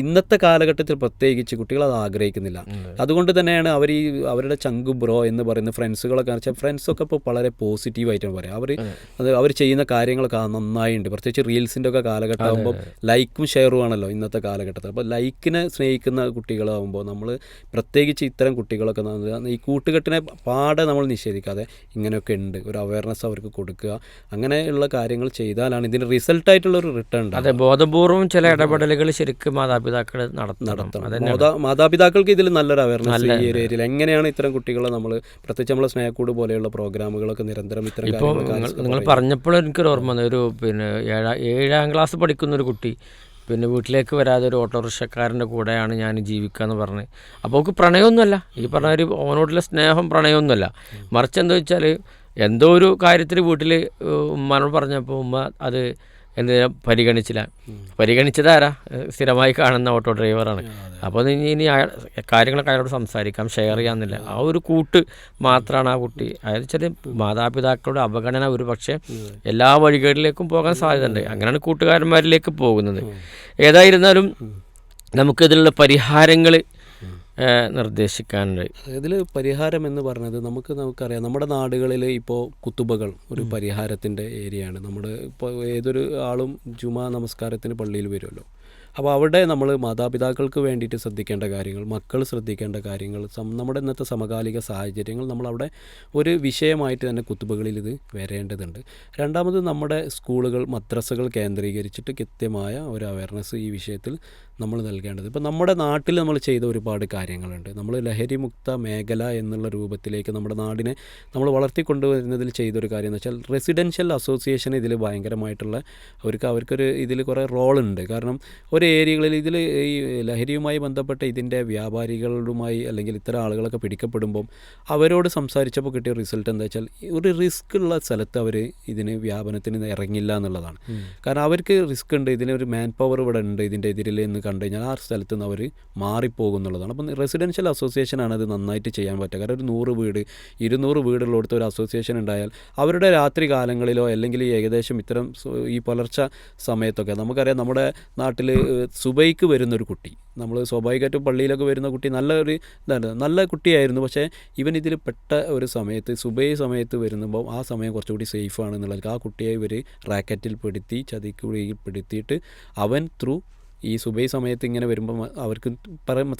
ഇന്നത്തെ കാലഘട്ടത്തിൽ പ്രത്യേകിച്ച് കുട്ടികൾ അത് ആഗ്രഹിക്കുന്നില്ല. അതുകൊണ്ട് തന്നെയാണ് അവരുടെ ചങ്കു ബ്രോ എന്ന് പറയുന്ന ഫ്രണ്ട്സുകളൊക്കെ വെച്ചാൽ ഫ്രണ്ട്സൊക്കെ ഇപ്പോൾ വളരെ പോസിറ്റീവായിട്ടാണ് പറയാം. അവർ ചെയ്യുന്ന കാര്യങ്ങളൊക്കെ നന്നായിട്ടുണ്ട്. പ്രത്യേകിച്ച് റീൽസിൻ്റെ ഒക്കെ കാലഘട്ടമാകുമ്പോൾ ലൈക്കും ഷെയറും ആണല്ലോ ഇന്നത്തെ കാലഘട്ടത്തിൽ. അപ്പോൾ ലൈക്കിനെ സ്നേഹിക്കുന്ന കുട്ടികളാകുമ്പോൾ നമ്മൾ പ്രത്യേകിച്ച് ഇത്തരം കുട്ടികളൊക്കെ ഈ കൂട്ടുകെട്ടിനെ പാടെ നമ്മൾ നിഷേധിക്കാതെ ഇങ്ങനെയൊക്കെ ഉണ്ട് ഒരു അവയർനെസ് അവർക്ക് കൊടുക്കുക. അങ്ങനെയുള്ള കാര്യങ്ങൾ ചെയ്താലാണ് ഇതിന് റിസൾട്ടായിട്ടുള്ളൊരു റിട്ടേൺ. അതെ, ബോധപൂർവം ചില ഇടപെടലുകൾ ശരിക്കും മാതാപിതാക്കൾ നടത്തണം. മാതാപിതാക്കൾക്ക് ഇതിൽ നല്ലൊരു അവയർനെസ് ഈ ഒരു ഏരിയയിൽ എങ്ങനെയാണ് ഇത്തരം കുട്ടികളെ നമ്മൾ പ്രത്യേകിച്ച് നമ്മളെ സ്നേഹക്കൂട് പോലെയുള്ള പ്രോഗ്രാമുകളൊക്കെ നിരന്തരം ഇപ്പോൾ നിങ്ങൾ പറഞ്ഞപ്പോൾ എനിക്കൊരു ഓർമ്മ വന്നു. ഒരു പിന്നെ 7ാം ക്ലാസ് പഠിക്കുന്നൊരു കുട്ടി പിന്നെ വീട്ടിലേക്ക് വരാതെ ഒരു ഓട്ടോറിക്ഷക്കാരൻ്റെ കൂടെയാണ് ഞാൻ ജീവിക്കുക എന്ന് പറഞ്ഞ്. അപ്പോൾ അവൾക്ക് പ്രണയമൊന്നുമല്ല, ഈ പറഞ്ഞ ഒരു ഓനോടുള്ള സ്നേഹം പ്രണയമൊന്നുമല്ല, മറിച്ച് എന്താ വെച്ചാൽ എന്തോ ഒരു കാര്യത്തിൽ വീട്ടിൽ ഉമ്മാനോട് പറഞ്ഞപ്പോൾ ഉമ്മ അത് എന്തിനാ പരിഗണിച്ചതാരാ സ്ഥിരമായി കാണുന്ന ഓട്ടോ ഡ്രൈവറാണ്. അപ്പോൾ ഇനി കാര്യങ്ങളൊക്കെ അയാളോട് സംസാരിക്കാം, ഷെയർ ചെയ്യാമെന്നില്ല. ആ ഒരു കൂട്ട് മാത്രമാണ് ആ കുട്ടി. അതായത് വെച്ചാൽ മാതാപിതാക്കളുടെ അവഗണന ഒരു പക്ഷേ എല്ലാ വഴികളിലേക്കും പോകാൻ സാധ്യതയുണ്ട്. അങ്ങനെയാണ് കൂട്ടുകാരന്മാരിലേക്ക് പോകുന്നത്. ഏതായിരുന്നാലും നമുക്കിതിലുള്ള പരിഹാരങ്ങൾ നിർദ്ദേശിക്കാനുണ്ട്. ഇതിൽ പരിഹാരം എന്ന് പറഞ്ഞത് നമുക്കറിയാം നമ്മുടെ നാടുകളിൽ ഇപ്പോൾ കുത്തുബകൾ ഒരു പരിഹാരത്തിൻ്റെ ഏരിയയാണ്. ഇപ്പോൾ ഏതൊരു ആളും ജുമാ നമസ്കാരത്തിന് പള്ളിയിൽ വരുമല്ലോ. അപ്പോൾ അവിടെ നമ്മൾ മാതാപിതാക്കൾക്ക് വേണ്ടിയിട്ട് ശ്രദ്ധിക്കേണ്ട കാര്യങ്ങൾ, മക്കൾ ശ്രദ്ധിക്കേണ്ട കാര്യങ്ങൾ, നമ്മുടെ ഇന്നത്തെ സമകാലിക സാഹചര്യങ്ങൾ നമ്മളവിടെ ഒരു വിഷയമായിട്ട് തന്നെ കുത്തുബകളിൽ ഇത് വരേണ്ടതുണ്ട്. രണ്ടാമത് നമ്മുടെ സ്കൂളുകൾ മദ്രസകൾ കേന്ദ്രീകരിച്ചിട്ട് കൃത്യമായ ഒരു അവയർനെസ് ഈ വിഷയത്തിൽ നമ്മൾ നൽകേണ്ടത്. ഇപ്പോൾ നമ്മുടെ നാട്ടിൽ നമ്മൾ ചെയ്ത ഒരുപാട് കാര്യങ്ങളുണ്ട്. നമ്മൾ ലഹരിമുക്ത മേഖല എന്നുള്ള രൂപത്തിലേക്ക് നമ്മുടെ നാടിനെ നമ്മൾ വളർത്തിക്കൊണ്ടുവരുന്നതിൽ ചെയ്തൊരു കാര്യം എന്ന് വെച്ചാൽ റെസിഡൻഷ്യൽ അസോസിയേഷൻ ഇതിൽ ഭയങ്കരമായിട്ടുള്ള അവർക്കൊരു ഇതിൽ കുറേ റോളുണ്ട്. കാരണം ഒരു ഏരിയകളിൽ ഇതിൽ ഈ ലഹരിയുമായി ബന്ധപ്പെട്ട ഇതിൻ്റെ വ്യാപാരികളുമായി അല്ലെങ്കിൽ ഇത്തരം ആളുകളൊക്കെ പിടിക്കപ്പെടുമ്പം അവരോട് സംസാരിച്ചപ്പോൾ കിട്ടിയ റിസൾട്ട് എന്താ വെച്ചാൽ ഒരു റിസ്ക് ഉള്ള സ്ഥലത്ത് അവർ ഇതിന് വ്യാപനത്തിന് ഇറങ്ങില്ല എന്നുള്ളതാണ്. കാരണം അവർക്ക് റിസ്ക് ഉണ്ട്, ഇതിനൊരു മാൻ പവർ ഇവിടെ ഉണ്ട് ഇതിൻ്റെ എതിരിൽ എന്ന് കണ്ടു കഴിഞ്ഞാൽ ആ സ്ഥലത്ത് നിന്ന് അവർ മാറിപ്പോകുന്നുള്ളതാണ്. അപ്പം റെസിഡൻഷ്യൽ അസോസിയേഷനാണ് അത് നന്നായിട്ട് ചെയ്യാൻ പറ്റുക. കാരണം ഒരു 100 വീട് 200 വീടുള്ളിടത്ത് ഒരു അസോസിയേഷൻ ഉണ്ടായാൽ അവരുടെ രാത്രി കാലങ്ങളിലോ അല്ലെങ്കിൽ ഏകദേശം ഇത്തരം ഈ പുലർച്ച സമയത്തൊക്കെ നമുക്കറിയാം, നമ്മുടെ നാട്ടിൽ സുബൈക്ക് വരുന്നൊരു കുട്ടി, നമ്മൾ സ്വാഭാവികമായിട്ടും പള്ളിയിലൊക്കെ വരുന്ന കുട്ടി നല്ല കുട്ടിയായിരുന്നു. പക്ഷേ ഇവൻ ഇതിൽ പെട്ട ഒരു സമയത്ത് സുബൈ സമയത്ത് വരുമ്പോൾ ആ സമയം കുറച്ചുകൂടി സേഫ് ആണെന്നുള്ളത് ആ കുട്ടിയെ ഇവർ റാക്കറ്റിൽ പെടുത്തി പെടുത്തിയിട്ട് അവൻ ഈ സുബൈ സമയത്ത് ഇങ്ങനെ വരുമ്പോൾ അവർക്ക്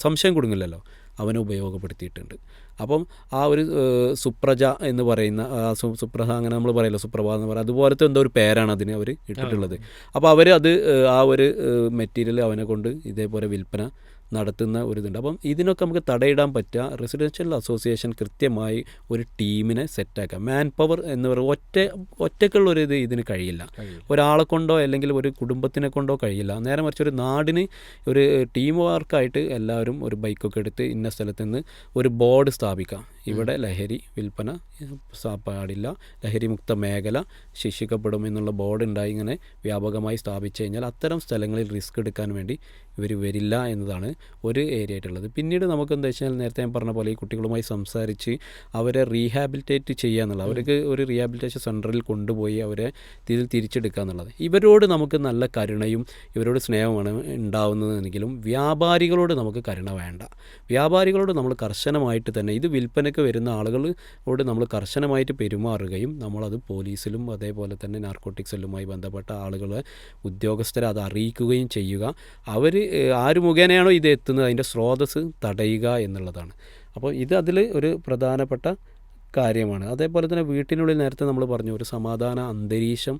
സംശയം കൊടുങ്ങില്ലല്ലോ, അവനെ ഉപയോഗപ്പെടുത്തിയിട്ടുണ്ട്. അപ്പം ആ ഒരു സുപ്രജ എന്ന് പറയുന്ന സുപ്രഭ അങ്ങനെ നമ്മൾ പറയല്ലോ, സുപ്രഭ എന്ന് പറയുന്നത് അതുപോലത്തെ എന്തോ ഒരു പേരാണ് അതിന് അവർ ഇട്ടിട്ടുള്ളത്. അപ്പോൾ അവർ ആ ഒരു മെറ്റീരിയൽ അവനെ കൊണ്ട് ഇതേപോലെ വിൽപ്പന നടത്തുന്ന ഒരു ഇതുണ്ട്. അപ്പം ഇതിനൊക്കെ നമുക്ക് തടയിടാൻ പറ്റുക റെസിഡൻഷ്യൽ അസോസിയേഷൻ കൃത്യമായി ഒരു ടീമിനെ സെറ്റാക്കുക. മാൻ പവർ എന്ന് പറയുന്നത് ഒറ്റയ്ക്കുള്ളൊരു ഇതിന് കഴിയില്ല, ഒരാളെ കൊണ്ടോ അല്ലെങ്കിൽ ഒരു കുടുംബത്തിനെ കൊണ്ടോ കഴിയില്ല. നേരെ മറിച്ച് ഒരു നാടിന് ഒരു ടീം വർക്കായിട്ട് എല്ലാവരും ഒരു ബൈക്കൊക്കെ എടുത്ത് ഇന്ന സ്ഥലത്ത് നിന്ന് ഒരു ബോർഡ് സ്ഥാപിക്കാം, ഇവിടെ ലഹരി വിൽപ്പന പാടില്ല, ലഹരി മുക്ത മേഖല ശിക്ഷിക്കപ്പെടും എന്നുള്ള ബോർഡ് ഉണ്ടായി ഇങ്ങനെ വ്യാപകമായി സ്ഥാപിച്ചു കഴിഞ്ഞാൽ അത്തരം സ്ഥലങ്ങളിൽ റിസ്ക് എടുക്കാൻ വേണ്ടി ഇവർ വരില്ല എന്നതാണ് ഒരു ഏരിയ ആയിട്ടുള്ളത്. പിന്നീട് നമുക്ക് എന്താ വെച്ചാൽ നേരത്തെ ഞാൻ പറഞ്ഞ പോലെ ഈ കുട്ടികളുമായി സംസാരിച്ച് അവരെ റീഹാബിലിറ്റേറ്റ് ചെയ്യുക എന്നുള്ളത്, അവർക്ക് ഒരു റീഹാബിലിറ്റേഷൻ സെൻറ്ററിൽ കൊണ്ടുപോയി അവരെ ഇതിൽ തിരിച്ചെടുക്കുക എന്നുള്ളത്. ഇവരോട് നമുക്ക് നല്ല കരുണയും ഇവരോട് സ്നേഹമാണ് ഉണ്ടാവുന്നതെങ്കിലും വ്യാപാരികളോട് നമുക്ക് കരുണ വേണ്ട. വ്യാപാരികളോട് നമ്മൾ കർശനമായിട്ട് തന്നെ ഇത് വിൽപ്പനയ്ക്ക് വരുന്ന ആളുകളോട് നമ്മൾ കർശനമായിട്ട് പെരുമാറുകയും നമ്മളത് പോലീസിലും അതേപോലെ തന്നെ നാർക്കോട്ടിക് സെല്ലുമായി ബന്ധപ്പെട്ട ആളുകളെ ഉദ്യോഗസ്ഥരെ അത് അറിയിക്കുകയും ചെയ്യുക. അവർ ആര് മുഖേനയാണോ ഇത് എത്തുന്നത് അതിൻ്റെ സ്രോതസ്സ് തടയുക എന്നുള്ളതാണ്. അപ്പോൾ ഇത് അതിൽ ഒരു പ്രധാനപ്പെട്ട കാര്യമാണ്. അതേപോലെ തന്നെ വീട്ടിനുള്ളിൽ നേരത്തെ നമ്മൾ പറഞ്ഞു ഒരു സമാധാന അന്തരീക്ഷം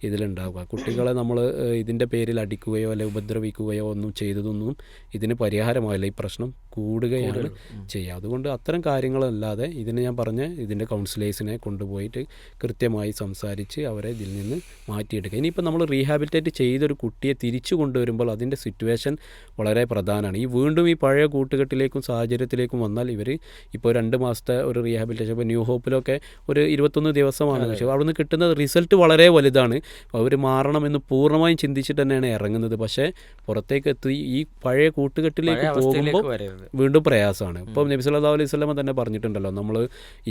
ഇതിലുണ്ടാവുക. കുട്ടികളെ നമ്മൾ ഇതിൻ്റെ പേരിൽ അടിക്കുകയോ അല്ലെങ്കിൽ ഉപദ്രവിക്കുകയോ ഒന്നും ചെയ്തതൊന്നും ഇതിന് പരിഹാരമായില്ല, ഈ പ്രശ്നം കൂടുകയാണ് ചെയ്യുക. അതുകൊണ്ട് അത്തരം കാര്യങ്ങളല്ലാതെ ഇതിന് ഞാൻ പറഞ്ഞ ഇതിൻ്റെ കൗൺസിലേഴ്സിനെ കൊണ്ടുപോയിട്ട് കൃത്യമായി സംസാരിച്ച് അവരെ ഇതിൽ നിന്ന് മാറ്റിയെടുക്കുക. ഇനിയിപ്പോൾ നമ്മൾ റീഹാബിലിറ്റേറ്റ് ചെയ്തൊരു കുട്ടിയെ തിരിച്ചു കൊണ്ടുവരുമ്പോൾ അതിൻ്റെ സിറ്റുവേഷൻ വളരെ പ്രധാനമാണ്. വീണ്ടും ഈ പഴയ കൂട്ടുകെട്ടിലേക്കും സാഹചര്യത്തിലേക്കും വന്നാൽ ഇവർ ഇപ്പോൾ 2 മാസത്തെ ഒരു റീഹാബിലിറ്റേഷൻ, ഇപ്പോൾ ന്യൂ ഹോപ്പിലൊക്കെ ഒരു 21 ദിവസമാണ്. പക്ഷേ അവിടെ നിന്ന് കിട്ടുന്ന റിസൾട്ട് വളരെ വലുതാണ്. അവർ മാറണമെന്ന് പൂർണ്ണമായും ചിന്തിച്ചിട്ട് തന്നെയാണ് ഇറങ്ങുന്നത്. പക്ഷേ പുറത്തേക്ക് എത്തി ഈ പഴയ കൂട്ടുകെട്ടിലേക്ക് പോകുമ്പോൾ വീണ്ടും പ്രയാസമാണ്. ഇപ്പം നബി സല്ലല്ലാഹു അലൈഹി വസല്ലം തന്നെ പറഞ്ഞിട്ടുണ്ടല്ലോ, നമ്മൾ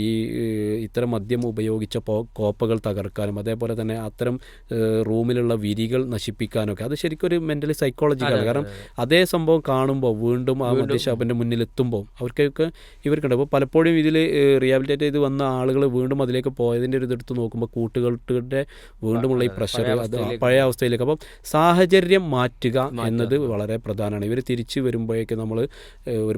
ഈ ഇത്തരം മദ്യം ഉപയോഗിച്ച കോപ്പകൾ തകർക്കാനും അതേപോലെ തന്നെ അത്തരം റൂമിലുള്ള വിരികൾ നശിപ്പിക്കാനൊക്കെ അത് ശരിക്കും ഒരു മെൻ്റലി സൈക്കോളജിക്കലാണ്. കാരണം അതേ സംഭവം കാണുമ്പോൾ വീണ്ടും ആ മദ്യഷാപ്പിൻ്റെ മുന്നിലെത്തുമ്പോൾ ഇവർക്കുണ്ട്. അപ്പോൾ പലപ്പോഴും ഇതിൽ റീഹാബിലിറ്റേറ്റ് ചെയ്ത് വന്ന ആളുകൾ വീണ്ടും അതിലേക്ക് പോയതിൻ്റെ ഒരു ഇതെടുത്ത് നോക്കുമ്പോൾ കൂട്ടുകെട്ടുകളുടെ വീണ്ടുമുള്ള ഈ പ്രഷർ അത് പഴയ അവസ്ഥയിലേക്ക്. അപ്പം സാഹചര്യം മാറ്റുക എന്നത് വളരെ പ്രധാനമാണ്. ഇവർ തിരിച്ചു വരുമ്പോഴേക്ക് നമ്മൾ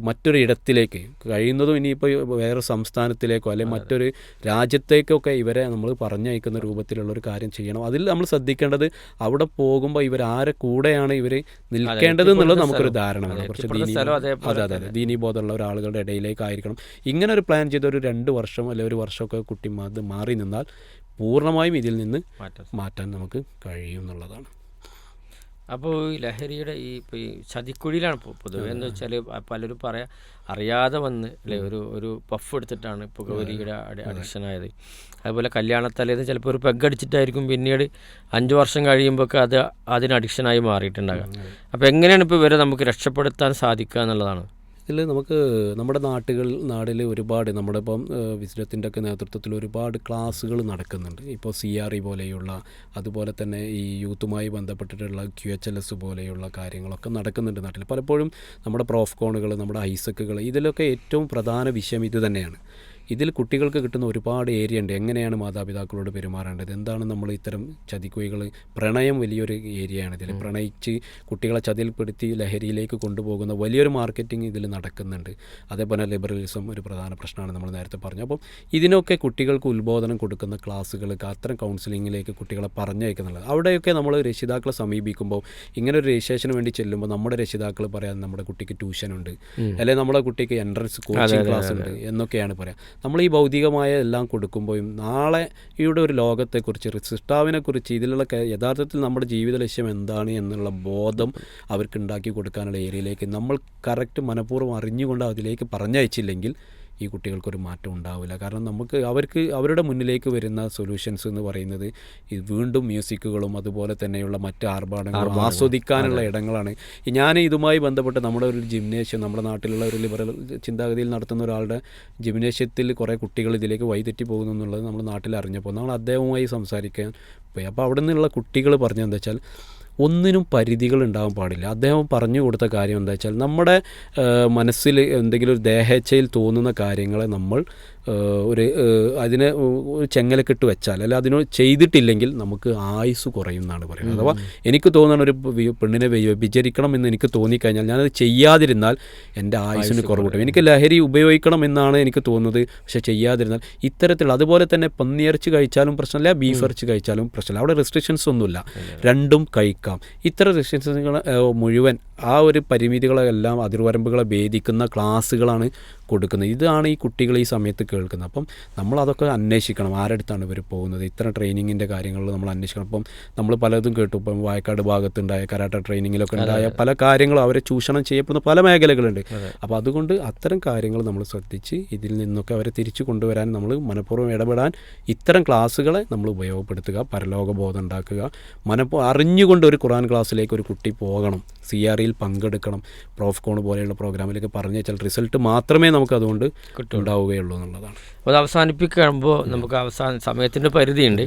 മറ്റൊരു ഇടത്തിലേക്ക് കഴിയുന്നതും ഇനിയിപ്പോൾ വേറെ സംസ്ഥാനത്തിലേക്കോ അല്ലെങ്കിൽ മറ്റൊരു രാജ്യത്തേക്കൊക്കെ ഇവരെ നമ്മൾ പറഞ്ഞയക്കുന്ന രൂപത്തിലുള്ളൊരു കാര്യം ചെയ്യണം. അതിൽ നമ്മൾ ശ്രദ്ധിക്കേണ്ടത് അവിടെ പോകുമ്പോൾ ഇവരാരെ കൂടെയാണ് ഇവർ നിൽക്കേണ്ടത് എന്നുള്ളത് നമുക്കൊരു ധാരണ വേണം. കുറച്ച് ദീനീ ബോധമുള്ള ഒരാളുകളുടെ ഇടയിലേക്കായിരിക്കണം. ഇങ്ങനെ ഒരു പ്ലാൻ ചെയ്ത ഒരു 2 വർഷം അല്ലെങ്കിൽ 1 വർഷമൊക്കെ കുട്ടി മാറി നിന്നാൽ പൂർണ്ണമായും ഇതിൽ നിന്ന് മാറ്റാൻ നമുക്ക് കഴിയും എന്നുള്ളതാണ്. അപ്പോൾ ഈ ലഹരിയുടെ ഈ ചതിക്കുഴിയിലാണ് പൊതുവെ എന്ന് വെച്ചാൽ പലരും അറിയാതെ വന്ന് അല്ലെ ഒരു പഫ് എടുത്തിട്ടാണ് പുകവലിയുടെ അഡിക്ഷനായത്. അതുപോലെ കല്യാണത്തലേന്ന് ചിലപ്പോൾ ഒരു പെഗ് അടിച്ചിട്ടായിരിക്കും പിന്നീട് 5 വർഷം കഴിയുമ്പോൾ അതിന് അഡിക്ഷനായി മാറിയിട്ടുണ്ടാകാം. അപ്പോൾ എങ്ങനെയാണ് ഇപ്പോൾ ഇവരെ നമുക്ക് രക്ഷപ്പെടുത്താൻ സാധിക്കുക എന്നുള്ളതാണ്. ഇതിൽ നമുക്ക് നമ്മുടെ നാടിൽ ഒരുപാട് നമ്മുടെ ഇപ്പം വിസ്ഡത്തിൻ്റെ ഒക്കെ നേതൃത്വത്തിൽ ഒരുപാട് ക്ലാസ്സുകൾ നടക്കുന്നുണ്ട്. ഇപ്പോൾ CRE പോലെയുള്ള അതുപോലെ തന്നെ ഈ യൂത്തുമായി ബന്ധപ്പെട്ടിട്ടുള്ള QHLS പോലെയുള്ള കാര്യങ്ങളൊക്കെ നടക്കുന്നുണ്ട് നാട്ടിൽ. പലപ്പോഴും നമ്മുടെ പ്രോഫ്കോണുകൾ, നമ്മുടെ ഐസക്കുകൾ, ഇതിലൊക്കെ ഏറ്റവും പ്രധാന വിഷയം ഇത് തന്നെയാണ്. ഇതിൽ കുട്ടികൾക്ക് കിട്ടുന്ന ഒരുപാട് ഏരിയ ഉണ്ട്. എങ്ങനെയാണ് മാതാപിതാക്കളോട് പെരുമാറേണ്ടത്, എന്താണ് നമ്മൾ ഇത്തരം ചതിക്കുഴികൾ. പ്രണയം വലിയൊരു ഏരിയയാണ്. ഇതിൽ പ്രണയിച്ച് കുട്ടികളെ ചതിൽപ്പെടുത്തി ലഹരിയിലേക്ക് കൊണ്ടുപോകുന്ന വലിയൊരു മാർക്കറ്റിംഗ് ഇതിൽ നടക്കുന്നുണ്ട്. അതേപോലെ ലിബറലിസം ഒരു പ്രധാന പ്രശ്നമാണ് നമ്മൾ നേരത്തെ പറഞ്ഞു. അപ്പം ഇതിനൊക്കെ കുട്ടികൾക്ക് ഉത്ബോധനം കൊടുക്കുന്ന ക്ലാസ്സുകൾക്ക് അത്തരം കൗൺസിലിങ്ങിലേക്ക് കുട്ടികളെ പറഞ്ഞയക്കുന്നുള്ളത്. അവിടെയൊക്കെ നമ്മൾ രക്ഷിതാക്കളെ സമീപിക്കുമ്പോൾ ഇങ്ങനെ ഒരു രജിസ്ട്രേഷന് വേണ്ടി ചെല്ലുമ്പോൾ നമ്മുടെ രക്ഷിതാക്കൾ പറയാൻ നമ്മുടെ കുട്ടിക്ക് ട്യൂഷനുണ്ട്, അല്ലെങ്കിൽ നമ്മുടെ കുട്ടിക്ക് എൻട്രൻസ് കോച്ചിങ് ക്ലാസ് ഉണ്ട് എന്നൊക്കെയാണ് പറയാം. നമ്മൾ ഈ ഭൗതികമായ എല്ലാം കൊടുക്കുമ്പോഴും നാളെയുടെ ഒരു ലോകത്തെക്കുറിച്ച്, സൃഷ്ടാവിനെക്കുറിച്ച്, ഇതിലുള്ള യഥാർത്ഥത്തിൽ നമ്മുടെ ജീവിത ലക്ഷ്യം എന്താണ് എന്നുള്ള ബോധം അവർക്ക് ഉണ്ടാക്കി കൊടുക്കാനുള്ള ഏരിയയിലേക്ക് നമ്മൾ കറക്റ്റ് മനഃപൂർവ്വം അറിഞ്ഞുകൊണ്ട് അതിലേക്ക് പറഞ്ഞയച്ചില്ലെങ്കിൽ ഈ കുട്ടികൾക്കൊരു മാറ്റം ഉണ്ടാവില്ല. കാരണം അവർക്ക് അവരുടെ മുന്നിലേക്ക് വരുന്ന സൊല്യൂഷൻസ് എന്ന് പറയുന്നത് ഇത് വീണ്ടും മ്യൂസിക്കുകളും അതുപോലെ തന്നെയുള്ള മറ്റ് ആർഭാടങ്ങളും ആസ്വദിക്കാനുള്ള ഇടങ്ങളാണ്. ഞാൻ ഇതുമായി ബന്ധപ്പെട്ട് നമ്മുടെ ഒരു ജിംനേഷ്യം, നമ്മുടെ നാട്ടിലുള്ള ഒരു ലിബറൽ ചിന്താഗതിയിൽ നടത്തുന്ന ഒരാളുടെ ജിംനേഷ്യത്തിൽ കുറേ കുട്ടികൾ ഇതിലേക്ക് വഴിതെറ്റി പോകുന്നു എന്നുള്ളത് നമ്മൾ നാട്ടിൽ അറിഞ്ഞപ്പോൾ നമ്മൾ അദ്ദേഹവുമായി സംസാരിക്കാൻ പോയി. അപ്പോൾ അവിടെ നിന്നുള്ള കുട്ടികൾ പറഞ്ഞത് എന്താ വെച്ചാൽ ഒന്നിനും പരിധികൾ ഉണ്ടാകാൻ പാടില്ല. അദ്ദേഹം പറഞ്ഞു കൊടുത്ത കാര്യം എന്താ വെച്ചാൽ നമ്മുടെ മനസ്സിൽ എന്തെങ്കിലും ഒരു ദേഹേച്ഛയിൽ തോന്നുന്ന കാര്യങ്ങളെ നമ്മൾ അതിനെ ഒരു ചെങ്ങലക്കിട്ട് വെച്ചാൽ അല്ല അതിനോട് ചെയ്തിട്ടില്ലെങ്കിൽ നമുക്ക് ആയുസ് കുറയും എന്നാണ് പറയുന്നത്. അഥവാ എനിക്ക് തോന്നുന്ന ഒരു പെണ്ണിനെ വ്യഭിചരിക്കണം എന്ന് എനിക്ക് തോന്നിക്കഴിഞ്ഞാൽ ഞാനത് ചെയ്യാതിരുന്നാൽ എൻ്റെ ആയുസ്സിന് കുറവ് കിട്ടും. എനിക്ക് ലഹരി ഉപയോഗിക്കണം എന്നാണ് എനിക്ക് തോന്നുന്നത്, പക്ഷേ ചെയ്യാതിരുന്നാൽ ഇത്തരത്തിലുള്ള അതുപോലെ തന്നെ പന്നിയിറച്ചി കഴിച്ചാലും പ്രശ്നമില്ല, ബീഫ് ഇറച്ചി കഴിച്ചാലും പ്രശ്നമില്ല. അവിടെ റെസ്ട്രിക്ഷൻസ് ഒന്നുമില്ല, രണ്ടും കഴിക്കാം. ഇത്തരം റെസ്ട്രിക്ഷൻസുകൾ മുഴുവൻ ആ ഒരു പരിമിതികളെല്ലാം അതിർവരമ്പുകളെ ഭേദിക്കുന്ന ക്ലാസ്സുകളാണ് കൊടുക്കുന്നത്. ഇതാണ് ഈ കുട്ടികൾ ഈ സമയത്ത് കേൾക്കുന്നത്. അപ്പം നമ്മളതൊക്കെ അന്വേഷിക്കണം, ആരടുത്താണ് ഇവർ പോകുന്നത്, ഇത്തരം ട്രെയിനിങ്ങിൻ്റെ കാര്യങ്ങളിൽ നമ്മൾ അന്വേഷിക്കണം. അപ്പം നമ്മൾ പലതും കേട്ടു, ഇപ്പം വായക്കാട് ഭാഗത്തുണ്ടായ കരാട്ട ട്രെയിനിങ്ങിലൊക്കെ ഉണ്ടായ പല കാര്യങ്ങളും അവരെ ചൂഷണം ചെയ്യപ്പെടുന്ന പല മേഖലകളുണ്ട്. അപ്പോൾ അതുകൊണ്ട് അത്തരം കാര്യങ്ങൾ നമ്മൾ ശ്രദ്ധിച്ച് ഇതിൽ നിന്നൊക്കെ അവരെ തിരിച്ചു കൊണ്ടുവരാൻ നമ്മൾ മനഃപൂർവ്വം ഇടപെടാൻ ഇത്തരം ക്ലാസ്സുകളെ നമ്മൾ ഉപയോഗപ്പെടുത്തുക, പരലോകബോധം ഉണ്ടാക്കുക. അറിഞ്ഞുകൊണ്ട് ഒരു ഖുർആൻ ക്ലാസ്സിലേക്ക് ഒരു കുട്ടി പോകണം, CREയിൽ പങ്കെടുക്കണം, പ്രോഫ്കോൺ പോലെയുള്ള പ്രോഗ്രാമിലേക്ക് പറഞ്ഞു വെച്ചാൽ റിസൾട്ട് മാത്രമേ നമുക്ക് അതുകൊണ്ട് ഉണ്ടാവുകയുള്ളൂ എന്നുള്ളതാണ്. അപ്പോൾ അത് അവസാനിപ്പിക്കുമ്പോൾ നമുക്ക് സമയത്തിൻ്റെ പരിധിയുണ്ട്.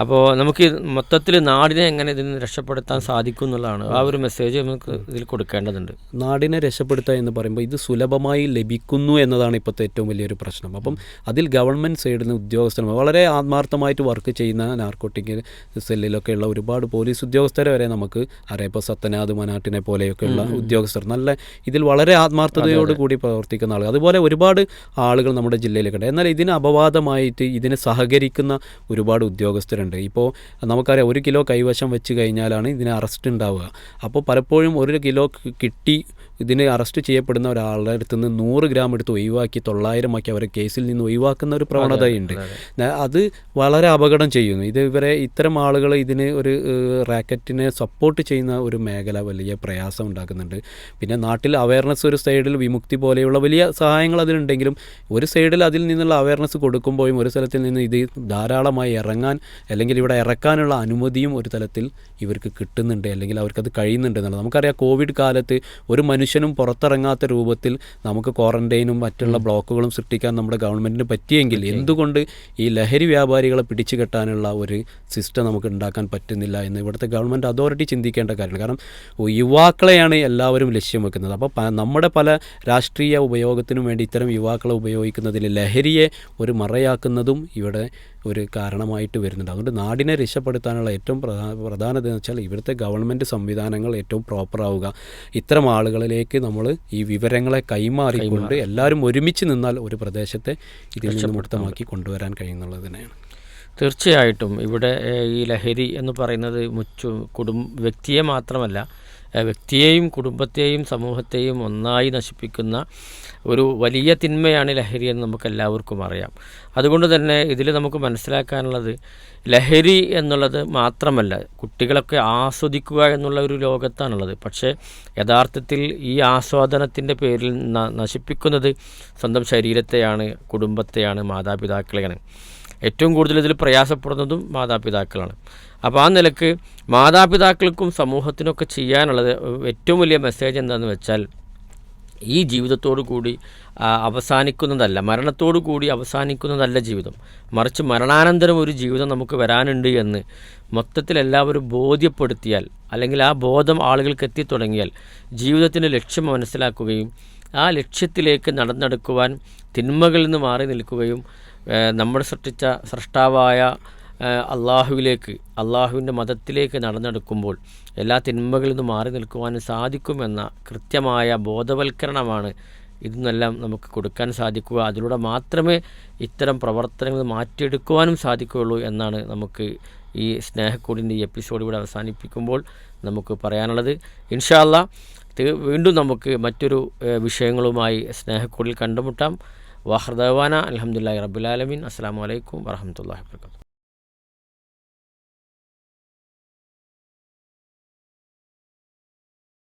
അപ്പോൾ നമുക്ക് മൊത്തത്തിൽ നാടിനെ എങ്ങനെ ഇതിൽ നിന്ന് രക്ഷപ്പെടുത്താൻ സാധിക്കും എന്നുള്ളതാണ് ആ ഒരു മെസ്സേജ് നമുക്ക് ഇതിൽ കൊടുക്കേണ്ടതുണ്ട്. നാടിനെ രക്ഷപ്പെടുത്തുക എന്ന് പറയുമ്പോൾ ഇത് സുലഭമായി ലഭിക്കുന്നു എന്നതാണ് ഇപ്പോഴത്തെ ഏറ്റവും വലിയൊരു പ്രശ്നം. അപ്പം അതിൽ ഗവൺമെൻറ് സൈഡിൽ നിന്ന് ഉദ്യോഗസ്ഥന്മാർ വളരെ ആത്മാർത്ഥമായിട്ട് വർക്ക് ചെയ്യുന്ന നാർക്കോട്ടിക് സെല്ലിലൊക്കെയുള്ള ഒരുപാട് പോലീസ് ഉദ്യോഗസ്ഥരെ വരെ നമുക്ക് അറിയാം. ഇപ്പോൾ സത്യനാഥ് മനാട്ടിനെ പോലെയൊക്കെയുള്ള ഉദ്യോഗസ്ഥർ നല്ല ഇതിൽ വളരെ ആത്മാർത്ഥതയോട് കൂടി പ്രവർത്തിക്കുന്ന ആളുകൾ, അതുപോലെ ഒരുപാട് ആളുകൾ നമ്മുടെ ജില്ലയിലേക്കുണ്ട്. എന്നാൽ ഇതിന് അപവാദമായിട്ട് ഇതിനെ സഹകരിക്കുന്ന ഒരുപാട് ഉദ്യോഗസ്ഥരുണ്ട്. ഇപ്പോൾ നമുക്കറിയാം 1 കിലോ കൈവശം വെച്ച് കഴിഞ്ഞാലാണ് ഇതിന് അറസ്റ്റ് ഉണ്ടാവുക. അപ്പോൾ പലപ്പോഴും 1 കിലോ കിട്ടി ഇതിന് അറസ്റ്റ് ചെയ്യപ്പെടുന്ന ഒരാളുടെ അടുത്ത് നിന്ന് 100 ഗ്രാം എടുത്ത് ഒഴിവാക്കി 900 ആക്കി അവരെ കേസിൽ നിന്ന് ഒഴിവാക്കുന്ന ഒരു പ്രവണതയുണ്ട്. അത് വളരെ അപകടം ചെയ്യുന്നു. ഇവരെ ഇത്തരം ആളുകൾ ഇതിന് ഒരു റാക്കറ്റിനെ സപ്പോർട്ട് ചെയ്യുന്ന ഒരു മേഖല വലിയ പ്രയാസം ഉണ്ടാക്കുന്നുണ്ട്. പിന്നെ നാട്ടിൽ അവയർനെസ് ഒരു സൈഡിൽ വിമുക്തി പോലെയുള്ള വലിയ സഹായങ്ങൾ അതിലുണ്ടെങ്കിലും ഒരു സൈഡിൽ അതിൽ നിന്നുള്ള അവയർനെസ് കൊടുക്കുമ്പോഴും ഒരു സ്ഥലത്തിൽ നിന്ന് ഇത് ധാരാളമായി ഇറങ്ങാൻ അല്ലെങ്കിൽ ഇവിടെ ഇറക്കാനുള്ള അനുമതിയും ഒരു തലത്തിൽ ഇവർക്ക് കിട്ടുന്നുണ്ട്, അല്ലെങ്കിൽ അവർക്കത് കഴിയുന്നുണ്ട് എന്നുള്ളത് നമുക്കറിയാം. കോവിഡ് കാലത്ത് ഒരു മനുഷ്യനും പുറത്തിറങ്ങാത്ത രൂപത്തിൽ നമുക്ക് ക്വാറന്റൈനും മറ്റുള്ള ബ്ലോക്കുകളും സൃഷ്ടിക്കാൻ നമ്മുടെ ഗവൺമെൻറ്റിന് പറ്റിയെങ്കിൽ എന്തുകൊണ്ട് ഈ ലഹരി വ്യാപാരികളെ പിടിച്ചു കെട്ടാനുള്ള ഒരു സിസ്റ്റം നമുക്ക് ഉണ്ടാക്കാൻ പറ്റുന്നില്ല എന്ന് ഇവിടുത്തെ ഗവൺമെൻറ് അതോറിറ്റി ചിന്തിക്കേണ്ട കാര്യമാണ്. കാരണം യുവാക്കളെയാണ് എല്ലാവരും ലക്ഷ്യം വെക്കുന്നത്. അപ്പോൾ നമ്മുടെ പല രാഷ്ട്രീയ ഉപയോഗത്തിനും വേണ്ടി ഇത്തരം യുവാക്കളെ ഉപയോഗിക്കുന്നതിൽ ലഹരിയെ ഒരു മറയാക്കുന്നതും ഇവിടെ ഒരു കാരണമായിട്ട് വരുന്നുണ്ട്. അതുകൊണ്ട് നാടിനെ രക്ഷപ്പെടുത്താനുള്ള ഏറ്റവും പ്രധാനത എന്ന് വെച്ചാൽ ഇവിടുത്തെ ഗവൺമെൻറ് സംവിധാനങ്ങൾ ഏറ്റവും പ്രോപ്പറാവുക, ഇത്തരം ആളുകളിലേക്ക് നമ്മൾ ഈ വിവരങ്ങളെ കൈമാറിക്കൊണ്ട് എല്ലാവരും ഒരുമിച്ച് നിന്നാൽ ഒരു പ്രദേശത്തെ ഇതിൽ നിന്ന് മുക്തമാക്കി കൊണ്ടുവരാൻ കഴിയുന്നുള്ളത് തന്നെയാണ്. തീർച്ചയായിട്ടും ഇവിടെ ഈ ലഹരി എന്ന് പറയുന്നത് വ്യക്തിയെ മാത്രമല്ല, വ്യക്തിയെയും കുടുംബത്തെയും സമൂഹത്തെയും ഒന്നായി നശിപ്പിക്കുന്ന ഒരു വലിയ തിന്മയാണ് ലഹരി എന്ന് നമുക്ക് എല്ലാവർക്കും അറിയാം. അതുകൊണ്ട് തന്നെ ഇതിൽ നമുക്ക് മനസ്സിലാക്കാനുള്ളത് ലഹരി എന്നുള്ളത് മാത്രമല്ല, കുട്ടികളൊക്കെ ആസ്വദിക്കുക എന്നുള്ള ഒരു ലോകത്താണുള്ളത്. പക്ഷേ യഥാർത്ഥത്തിൽ ഈ ആസ്വാദനത്തിൻ്റെ പേരിൽ നശിപ്പിക്കുന്നത് സ്വന്തം ശരീരത്തെയാണ്, കുടുംബത്തെയാണ്, മാതാപിതാക്കളെയാണ്. ഏറ്റവും കൂടുതൽ ഇതിൽ പ്രയാസപ്പെടുന്നതും മാതാപിതാക്കളാണ്. അപ്പോൾ ആ നിലക്ക് മാതാപിതാക്കൾക്കും സമൂഹത്തിനൊക്കെ ചെയ്യാനുള്ളത് ഏറ്റവും വലിയ മെസ്സേജ് എന്താണെന്ന് വെച്ചാൽ ഈ ജീവിതത്തോടു കൂടി അവസാനിക്കുന്നതല്ല, മരണത്തോടു കൂടി അവസാനിക്കുന്നതല്ല ജീവിതം, മറിച്ച് മരണാനന്തരം ഒരു ജീവിതം നമുക്ക് വരാനുണ്ട് എന്ന് മൊത്തത്തിൽ എല്ലാവരും ബോധ്യപ്പെടുത്തിയാൽ, അല്ലെങ്കിൽ ആ ബോധം ആളുകൾക്ക് എത്തിത്തുടങ്ങിയാൽ ജീവിതത്തിൻ്റെ ലക്ഷ്യം മനസ്സിലാക്കുകയും ആ ലക്ഷ്യത്തിലേക്ക് നടന്നെടുക്കുവാൻ തിന്മകളിൽ നിന്ന് മാറി നിൽക്കുകയും നമ്മൾ സൃഷ്ടിച്ച സൃഷ്ടാവായ അള്ളാഹുവിലേക്ക്, അള്ളാഹുവിൻ്റെ മതത്തിലേക്ക് നടന്നെടുക്കുമ്പോൾ എല്ലാ തിന്മകളിൽ നിന്ന് മാറി നിൽക്കുവാനും സാധിക്കുമെന്ന കൃത്യമായ ബോധവൽക്കരണമാണ് ഇതെന്നെല്ലാം നമുക്ക് കൊടുക്കാൻ സാധിക്കുക. അതിലൂടെ മാത്രമേ ഇത്തരം പ്രവർത്തനങ്ങൾ മാറ്റിയെടുക്കുവാനും സാധിക്കുകയുള്ളൂ എന്നാണ് നമുക്ക് ഈ സ്നേഹക്കൂടിൻ്റെ ഈ എപ്പിസോഡ് ഇവിടെ അവസാനിപ്പിക്കുമ്പോൾ നമുക്ക് പറയാനുള്ളത്. ഇൻഷാ അല്ലാഹ് വീണ്ടും നമുക്ക് മറ്റൊരു വിഷയങ്ങളുമായി സ്നേഹക്കൂടിൽ കണ്ടുമുട്ടാം. വാഹൃദവാന അൽഹംദുലില്ലാഹി റബ്ബിൽ ആലമീൻ. അസ്സലാമു അലൈക്കും വറഹ്മത്തുള്ളാഹി വബറകാതുഹു.